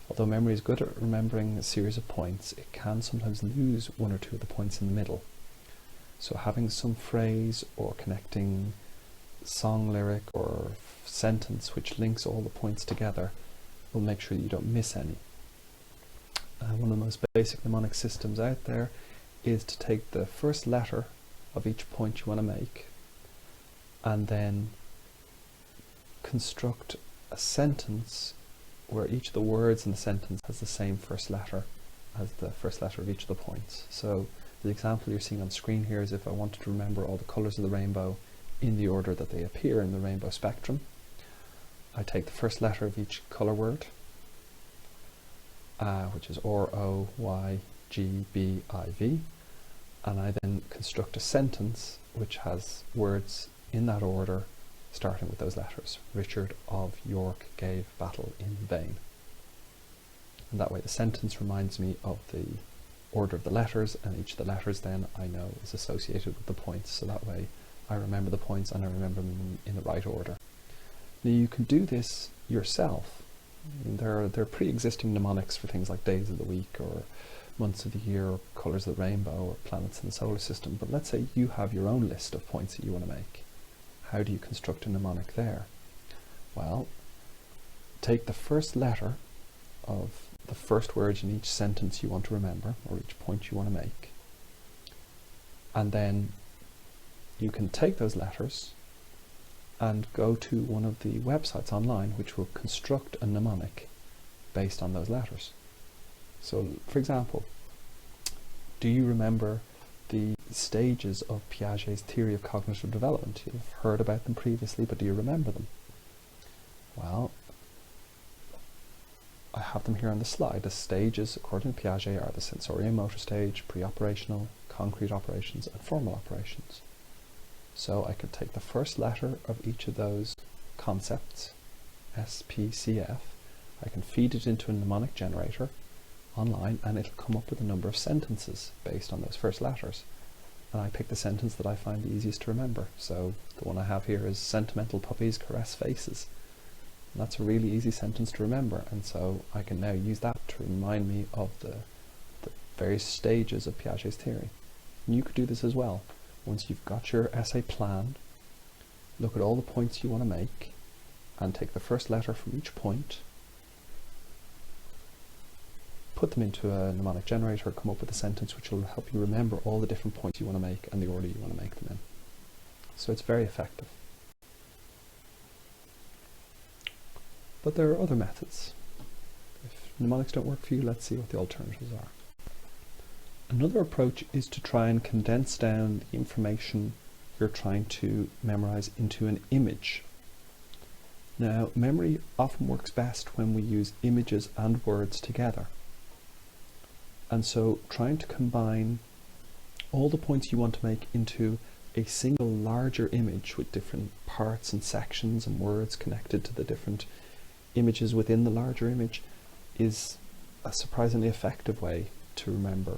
Although memory is good at remembering a series of points, it can sometimes lose one or two of the points in the middle. So having some phrase or connecting song lyric or sentence which links all the points together will make sure that you don't miss any. One of the most basic mnemonic systems out there is to take the first letter of each point you want to make and then construct a sentence where each of the words in the sentence has the same first letter as the first letter of each of the points. So the example you're seeing on screen here is if I wanted to remember all the colours of the rainbow in the order that they appear in the rainbow spectrum, I take the first letter of each colour word, which is R, O, Y, G, B, I, V, and I then construct a sentence which has words in that order starting with those letters. Richard of York gave battle in vain. And that way the sentence reminds me of the order of the letters, and each of the letters then I know is associated with the points, so that way I remember the points and I remember them in the right order. Now you can do this yourself. I mean, there are pre-existing mnemonics for things like days of the week or months of the year or colours of the rainbow or planets in the solar system, but let's say you have your own list of points that you want to make. How do you construct a mnemonic there? Well, take the first letter of the first words in each sentence you want to remember, or each point you want to make, and then you can take those letters and go to one of the websites online which will construct a mnemonic based on those letters. So, for example, do you remember the stages of Piaget's theory of cognitive development? You've heard about them previously, but do you remember them? Well, I have them here on the slide. The stages, according to Piaget, are the sensorio-motor stage, pre-operational, concrete operations, and formal operations. So I could take the first letter of each of those concepts, S, P, C, F. I can feed it into a mnemonic generator online, and it'll come up with a number of sentences based on those first letters. And I pick the sentence that I find the easiest to remember. So the one I have here is sentimental puppies caress faces. And that's a really easy sentence to remember, and so I can now use that to remind me of the various stages of Piaget's theory. And you could do this as well. Once you've got your essay planned, look at all the points you want to make and take the first letter from each point, put them into a mnemonic generator, come up with a sentence which will help you remember all the different points you want to make and the order you want to make them in. So it's very effective. But there are other methods. If mnemonics don't work for you, let's see what the alternatives are. Another approach is to try and condense down the information you're trying to memorize into an image. Now, memory often works best when we use images and words together. And so trying to combine all the points you want to make into a single larger image with different parts and sections and words connected to the different images within the larger image is a surprisingly effective way to remember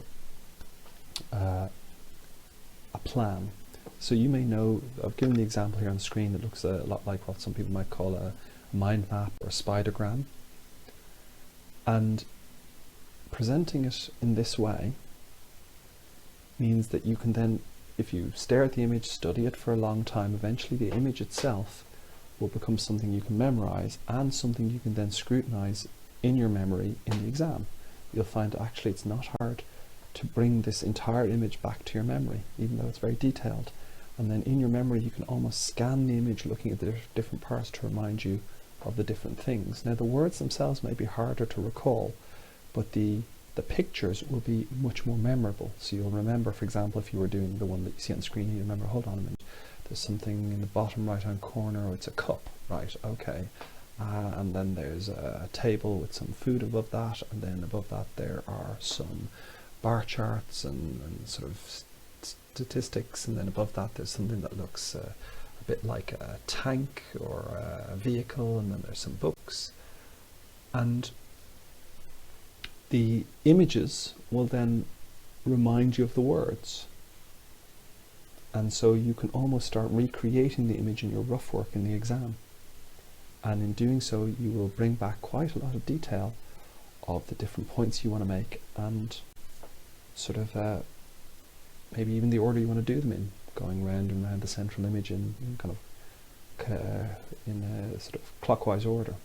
a plan. So you may know, I've given the example here on the screen that looks a lot like what some people might call a mind map or a spidergram. And presenting it in this way means that you can then, if you stare at the image, study it for a long time, eventually the image itself will become something you can memorize and something you can then scrutinize in your memory in the exam. You'll find actually it's not hard to bring this entire image back to your memory, even though it's very detailed. And then in your memory you can almost scan the image looking at the different parts to remind you of the different things. Now the words themselves may be harder to recall, but the pictures will be much more memorable. So you'll remember, for example, if you were doing the one that you see on the screen, you remember, hold on a minute, there's something in the bottom right hand corner, oh, it's a cup, right, okay. And then there's a table with some food above that, and then above that there are some bar charts and sort of statistics, and then above that there's something that looks a bit like a tank or a vehicle, and then there's some books. And the images will then remind you of the words. And so you can almost start recreating the image in your rough work in the exam. And in doing so, you will bring back quite a lot of detail of the different points you want to make, and sort of maybe even the order you want to do them in, going round and round the central image in kind of in a sort of clockwise order.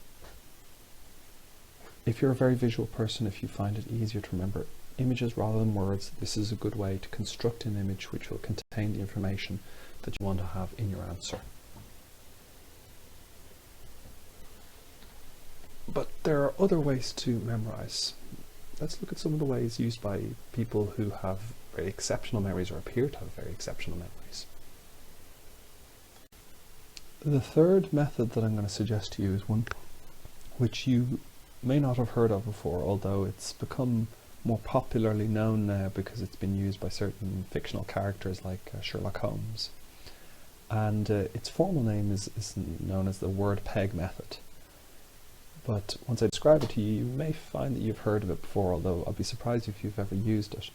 If you're a very visual person, if you find it easier to remember images rather than words, this is a good way to construct an image which will contain the information that you want to have in your answer. But there are other ways to memorize. Let's look at some of the ways used by people who have very exceptional memories or appear to have very exceptional memories. The third method that I'm going to suggest to you is one which you may not have heard of before, although it's become more popularly known now because it's been used by certain fictional characters like Sherlock Holmes. And its formal name is known as the word peg method. But once I describe it to you, you may find that you've heard of it before, although I'll be surprised if you've ever used it.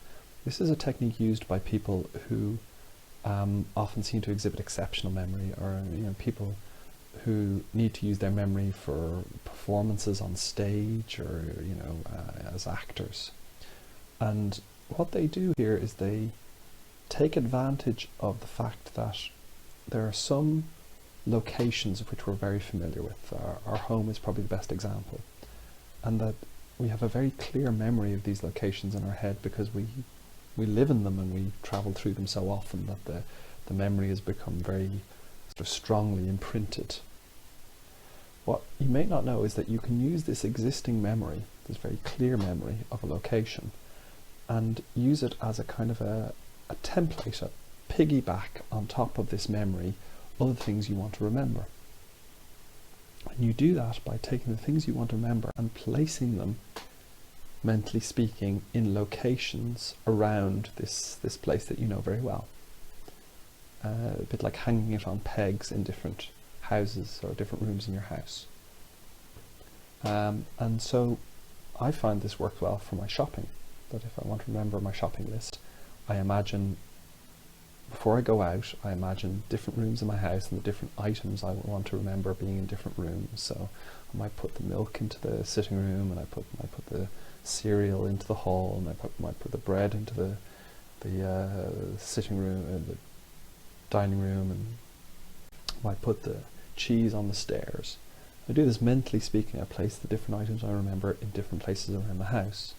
This is a technique used by people who often seem to exhibit exceptional memory, or people who need to use their memory for performances on stage, or as actors. And what they do here is they take advantage of the fact that there are some locations which we're very familiar with. Our home is probably the best example, and that we have a very clear memory of these locations in our head because we live in them and we travel through them so often that the memory has become very sort of strongly imprinted. What you may not know is that you can use this existing memory, this very clear memory of a location, and use it as a kind of a template, a piggyback on top of this memory, other things you want to remember. And you do that by taking the things you want to remember and placing them, mentally speaking, in locations around this place that you know very well. A bit like hanging it on pegs in different houses or different rooms in your house. And so I find this works well for my shopping, that if I want to remember my shopping list, I imagine, before I go out, I imagine different rooms in my house and the different items I want to remember being in different rooms. So I might put the milk into the sitting room, and I put the cereal into the hall, and I might put the bread into the sitting room, the dining room, and I might put the cheese on the stairs. I do this mentally speaking. I place the different items I remember in different places around the house.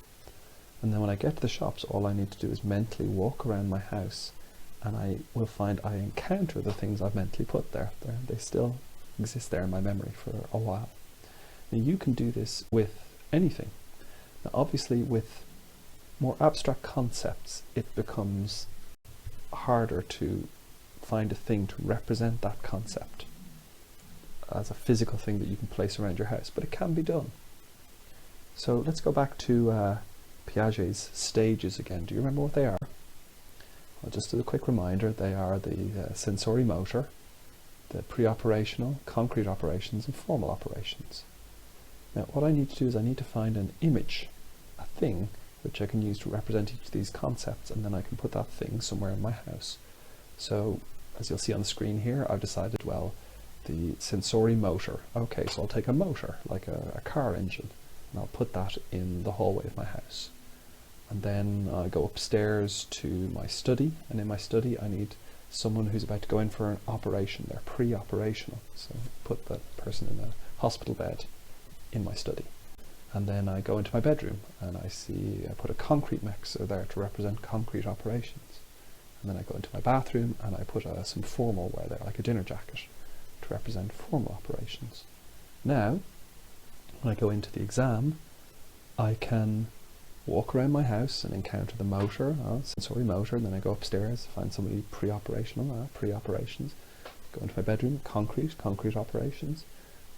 And then when I get to the shops, all I need to do is mentally walk around my house, and I will find I encounter the things I've mentally put there. They still exist there in my memory for a while. Now you can do this with anything. Now obviously with more abstract concepts, it becomes harder to find a thing to represent that concept as a physical thing that you can place around your house, but it can be done. So let's go back to Piaget's stages again. Do you remember what they are? Well, just as a quick reminder, they are the sensory motor, the pre-operational, concrete operations, and formal operations. Now what I need to do is I need to find an image, a thing, which I can use to represent each of these concepts, and then I can put that thing somewhere in my house. So as you'll see on the screen here, I've decided, well, the sensory motor. Okay, so I'll take a motor, like a car engine, and I'll put that in the hallway of my house. And then I go upstairs to my study, and in my study I need someone who's about to go in for an operation. They're pre-operational, so put the person in a hospital bed in my study. And then I go into my bedroom and I put a concrete mixer there to represent concrete operations. And then I go into my bathroom and I put some formal wear there, like a dinner jacket, to represent formal operations. Now, when I go into the exam, I can walk around my house and encounter the motor, sensory motor, and then I go upstairs, find somebody pre-operational, pre-operations, go into my bedroom, concrete operations,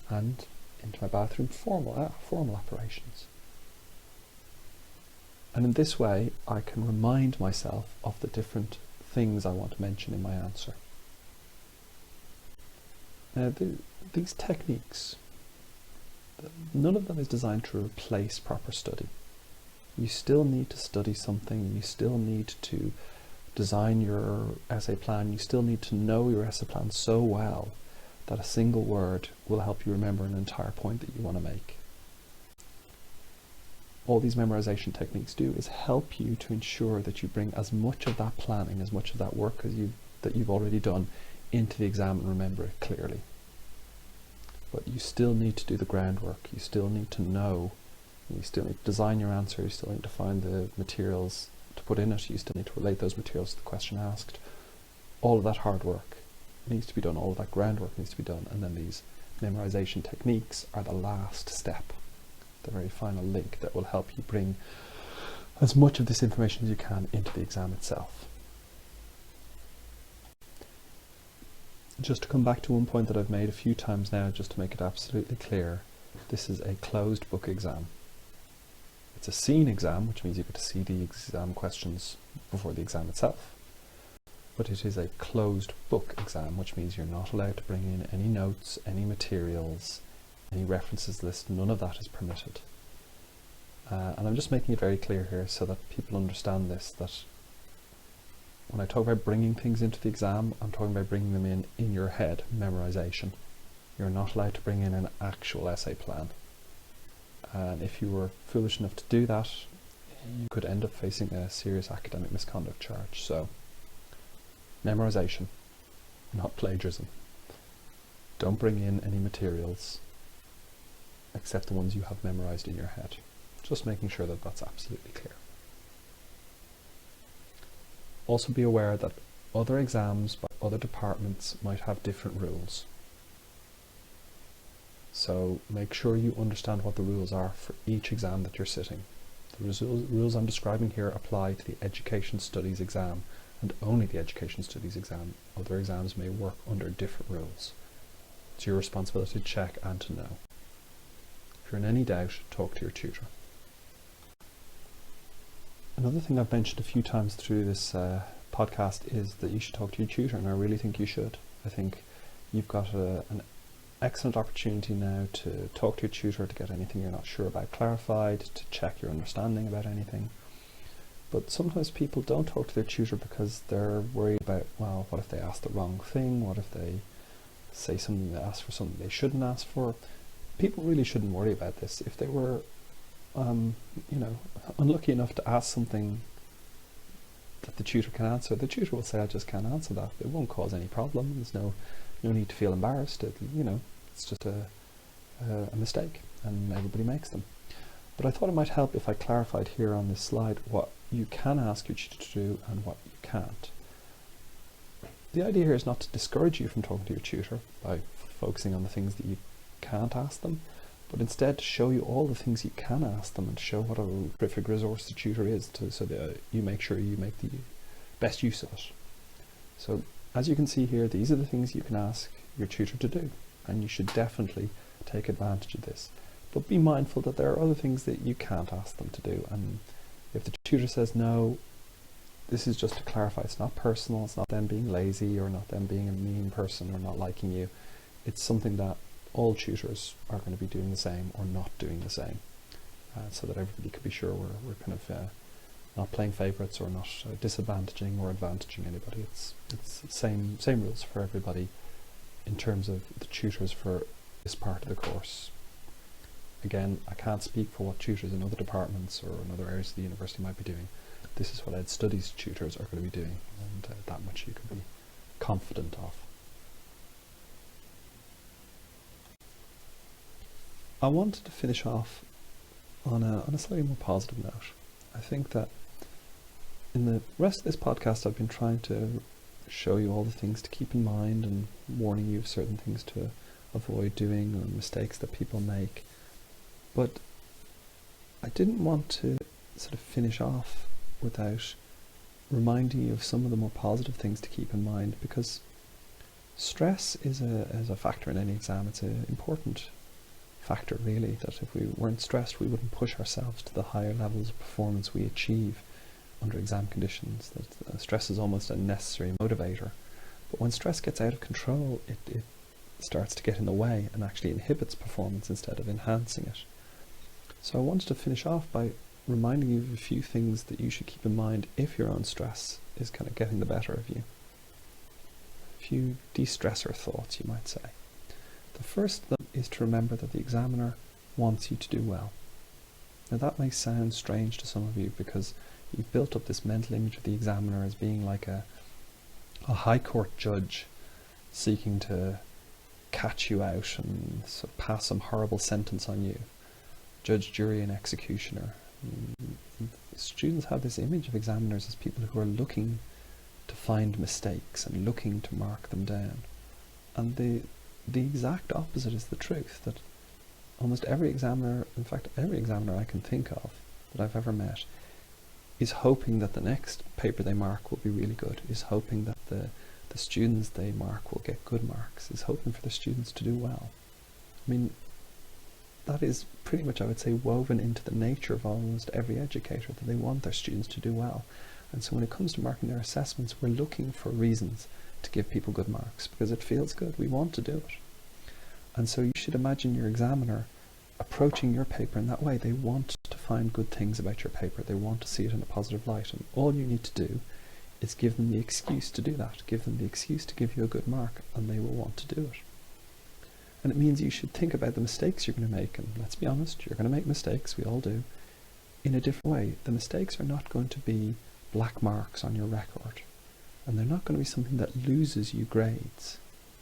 and into my bathroom, formal operations. And in this way, I can remind myself of the different things I want to mention in my answer. Now, these techniques, none of them is designed to replace proper study. You still need to study something, you still need to design your essay plan, you still need to know your essay plan so well that a single word will help you remember an entire point that you want to make. All these memorization techniques do is help you to ensure that you bring as much of that planning, as much of that work that you've already done into the exam and remember it clearly. But you still need to do the groundwork, you still need to know, you still need to design your answer, you still need to find the materials to put in it, you still need to relate those materials to the question asked. All of that hard work needs to be done, all of that groundwork needs to be done, and then these memorization techniques are the last step, the very final link that will help you bring as much of this information as you can into the exam itself. Just to come back to one point that I've made a few times now, just to make it absolutely clear, this is a closed book exam. It's a seen exam, which means you get to see the exam questions before the exam itself. But it is a closed book exam, which means you're not allowed to bring in any notes, any materials, any references list, none of that is permitted. And I'm just making it very clear here so that people understand this, that when I talk about bringing things into the exam, I'm talking about bringing them in your head, memorization. You're not allowed to bring in an actual essay plan. And if you were foolish enough to do that, you could end up facing a serious academic misconduct charge. So, memorization, not plagiarism. Don't bring in any materials except the ones you have memorized in your head. Just making sure that that's absolutely clear. Also be aware that other exams by other departments might have different rules. So make sure you understand what the rules are for each exam that you're sitting. The rules I'm describing here apply to the Education Studies exam, and only the Education Studies exam. Other exams may work under different rules. It's your responsibility to check and to know. If you're in any doubt, talk to your tutor. Another thing I've mentioned a few times through this podcast is that you should talk to your tutor, and I really think you should. I think you've got an excellent opportunity now to talk to your tutor, to get anything you're not sure about clarified, to check your understanding about anything. But sometimes people don't talk to their tutor because they're worried about, well, what if they ask the wrong thing? What if they say something, they ask for something they shouldn't ask for? People really shouldn't worry about this. If they were unlucky enough to ask something that the tutor can answer, the tutor will say, I just can't answer that. It won't cause any problem. There's no need to feel embarrassed. It's just a mistake, and everybody makes them. But I thought it might help if I clarified here on this slide what you can ask your tutor to do and what you can't. The idea here is not to discourage you from talking to your tutor by focusing on the things that you can't ask them, but instead to show you all the things you can ask them and show what a terrific resource the tutor is, so that you make sure you make the best use of it. So as you can see here, these are the things you can ask your tutor to do, and you should definitely take advantage of this. But be mindful that there are other things that you can't ask them to do, and if the tutor says no, this is just to clarify, it's not personal, it's not them being lazy or not them being a mean person or not liking you. It's something that all tutors are going to be doing the same or not doing the same, so that everybody could be sure we're kind of not playing favourites or not disadvantaging or advantaging anybody. It's the same rules for everybody in terms of the tutors for this part of the course. Again, I can't speak for what tutors in other departments or in other areas of the university might be doing. This is what Ed Studies tutors are going to be doing, and that much you can be confident of. I wanted to finish off on a slightly more positive note. I think that in the rest of this podcast I've been trying to show you all the things to keep in mind and warning you of certain things to avoid doing and mistakes that people make. But I didn't want to sort of finish off without reminding you of some of the more positive things to keep in mind, because stress is a factor in any exam. It's an important factor, really, that if we weren't stressed we wouldn't push ourselves to the higher levels of performance we achieve under exam conditions. That stress is almost a necessary motivator, but when stress gets out of control it starts to get in the way and actually inhibits performance instead of enhancing it. So I wanted to finish off by reminding you of a few things that you should keep in mind if your own stress is kind of getting the better of you. A few de-stressor thoughts, you might say. The first of them is to remember that the examiner wants you to do well. Now that may sound strange to some of you because you've built up this mental image of the examiner as being like a high court judge seeking to catch you out and sort of pass some horrible sentence on you. Judge, jury and executioner. Students have this image of examiners as people who are looking to find mistakes and looking to mark them down. And the exact opposite is the truth, that almost every examiner, in fact every examiner I can think of that I've ever met, is hoping that the next paper they mark will be really good, is hoping that the students they mark will get good marks, is hoping for the students to do well. I mean, that is pretty much, I would say, woven into the nature of almost every educator, that they want their students to do well. And so when it comes to marking their assessments, we're looking for reasons to give people good marks because it feels good. We want to do it. And so you should imagine your examiner approaching your paper in that way. They want to find good things about your paper. They want to see it in a positive light. And all you need to do is give them the excuse to do that. Give them the excuse to give you a good mark, and they will want to do it. And it means you should think about the mistakes you're going to make. And let's be honest, you're going to make mistakes. We all do. In a different way. The mistakes are not going to be black marks on your record. And they're not going to be something that loses you grades.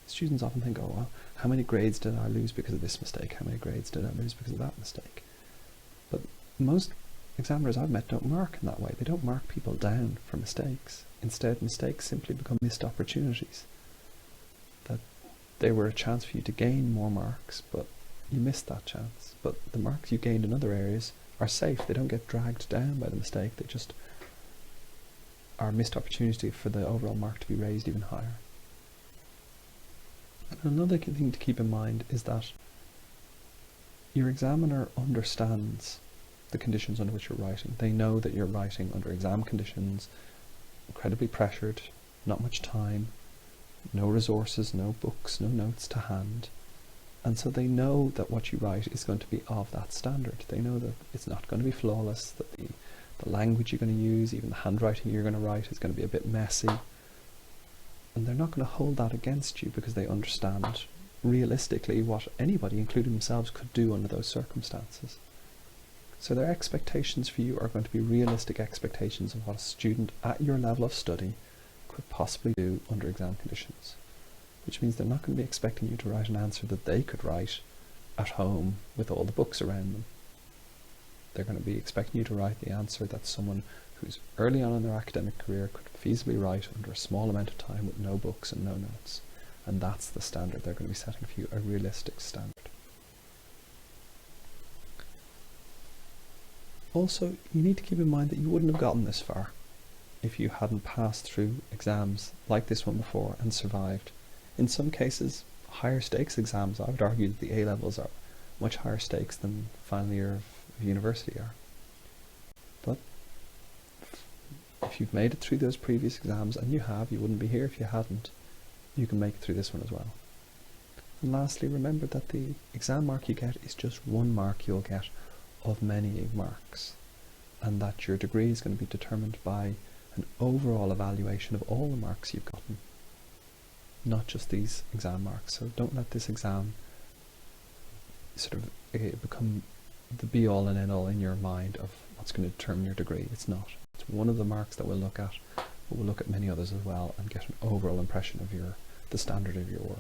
Students often think, oh, well, how many grades did I lose because of this mistake? How many grades did I lose because of that mistake? But most examiners I've met don't mark in that way. They don't mark people down for mistakes. Instead, mistakes simply become missed opportunities. That they were a chance for you to gain more marks, but you missed that chance. But the marks you gained in other areas are safe. They don't get dragged down by the mistake. They just are missed opportunity for the overall mark to be raised even higher. And another thing to keep in mind is that your examiner understands the conditions under which you're writing. They know that you're writing under exam conditions, incredibly pressured, not much time, no resources, no books, no notes to hand. And so they know that what you write is going to be of that standard. They know that it's not going to be flawless, that the language you're going to use, even the handwriting you're going to write, is going to be a bit messy. And they're not going to hold that against you because they understand realistically what anybody, including themselves, could do under those circumstances. So their expectations for you are going to be realistic expectations of what a student at your level of study could possibly do under exam conditions. Which means they're not going to be expecting you to write an answer that they could write at home with all the books around them. They're going to be expecting you to write the answer that someone who's early on in their academic career could feasibly write under a small amount of time with no books and no notes. And that's the standard they're going to be setting for you, a realistic standard. Also, you need to keep in mind that you wouldn't have gotten this far if you hadn't passed through exams like this one before and survived. In some cases, higher stakes exams, I would argue that the A-levels are much higher stakes than final year of university are. But if you've made it through those previous exams, and you have, you wouldn't be here if you hadn't, you can make it through this one as well. And lastly, remember that the exam mark you get is just one mark you'll get of many marks, and that your degree is going to be determined by an overall evaluation of all the marks you've gotten, not just these exam marks. So don't let this exam sort of become the be-all and end-all in your mind of what's going to determine your degree. It's not. It's one of the marks that we'll look at, but we'll look at many others as well and get an overall impression of the standard of your work.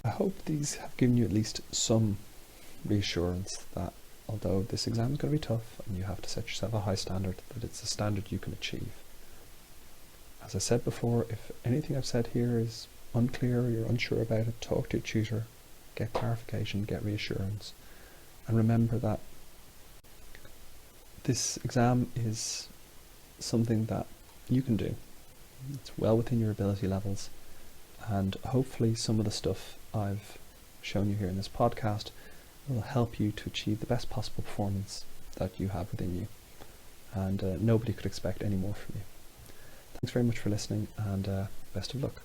I hope these have given you at least some reassurance that although this exam is going to be tough and you have to set yourself a high standard, that it's a standard you can achieve. As I said before, if anything I've said here is unclear or you're unsure about it, talk to your tutor, get clarification, get reassurance, and remember that this exam is something that you can do. It's well within your ability levels, and hopefully some of the stuff I've shown you here in this podcast will help you to achieve the best possible performance that you have within you, and nobody could expect any more from you. Thanks very much for listening, and best of luck.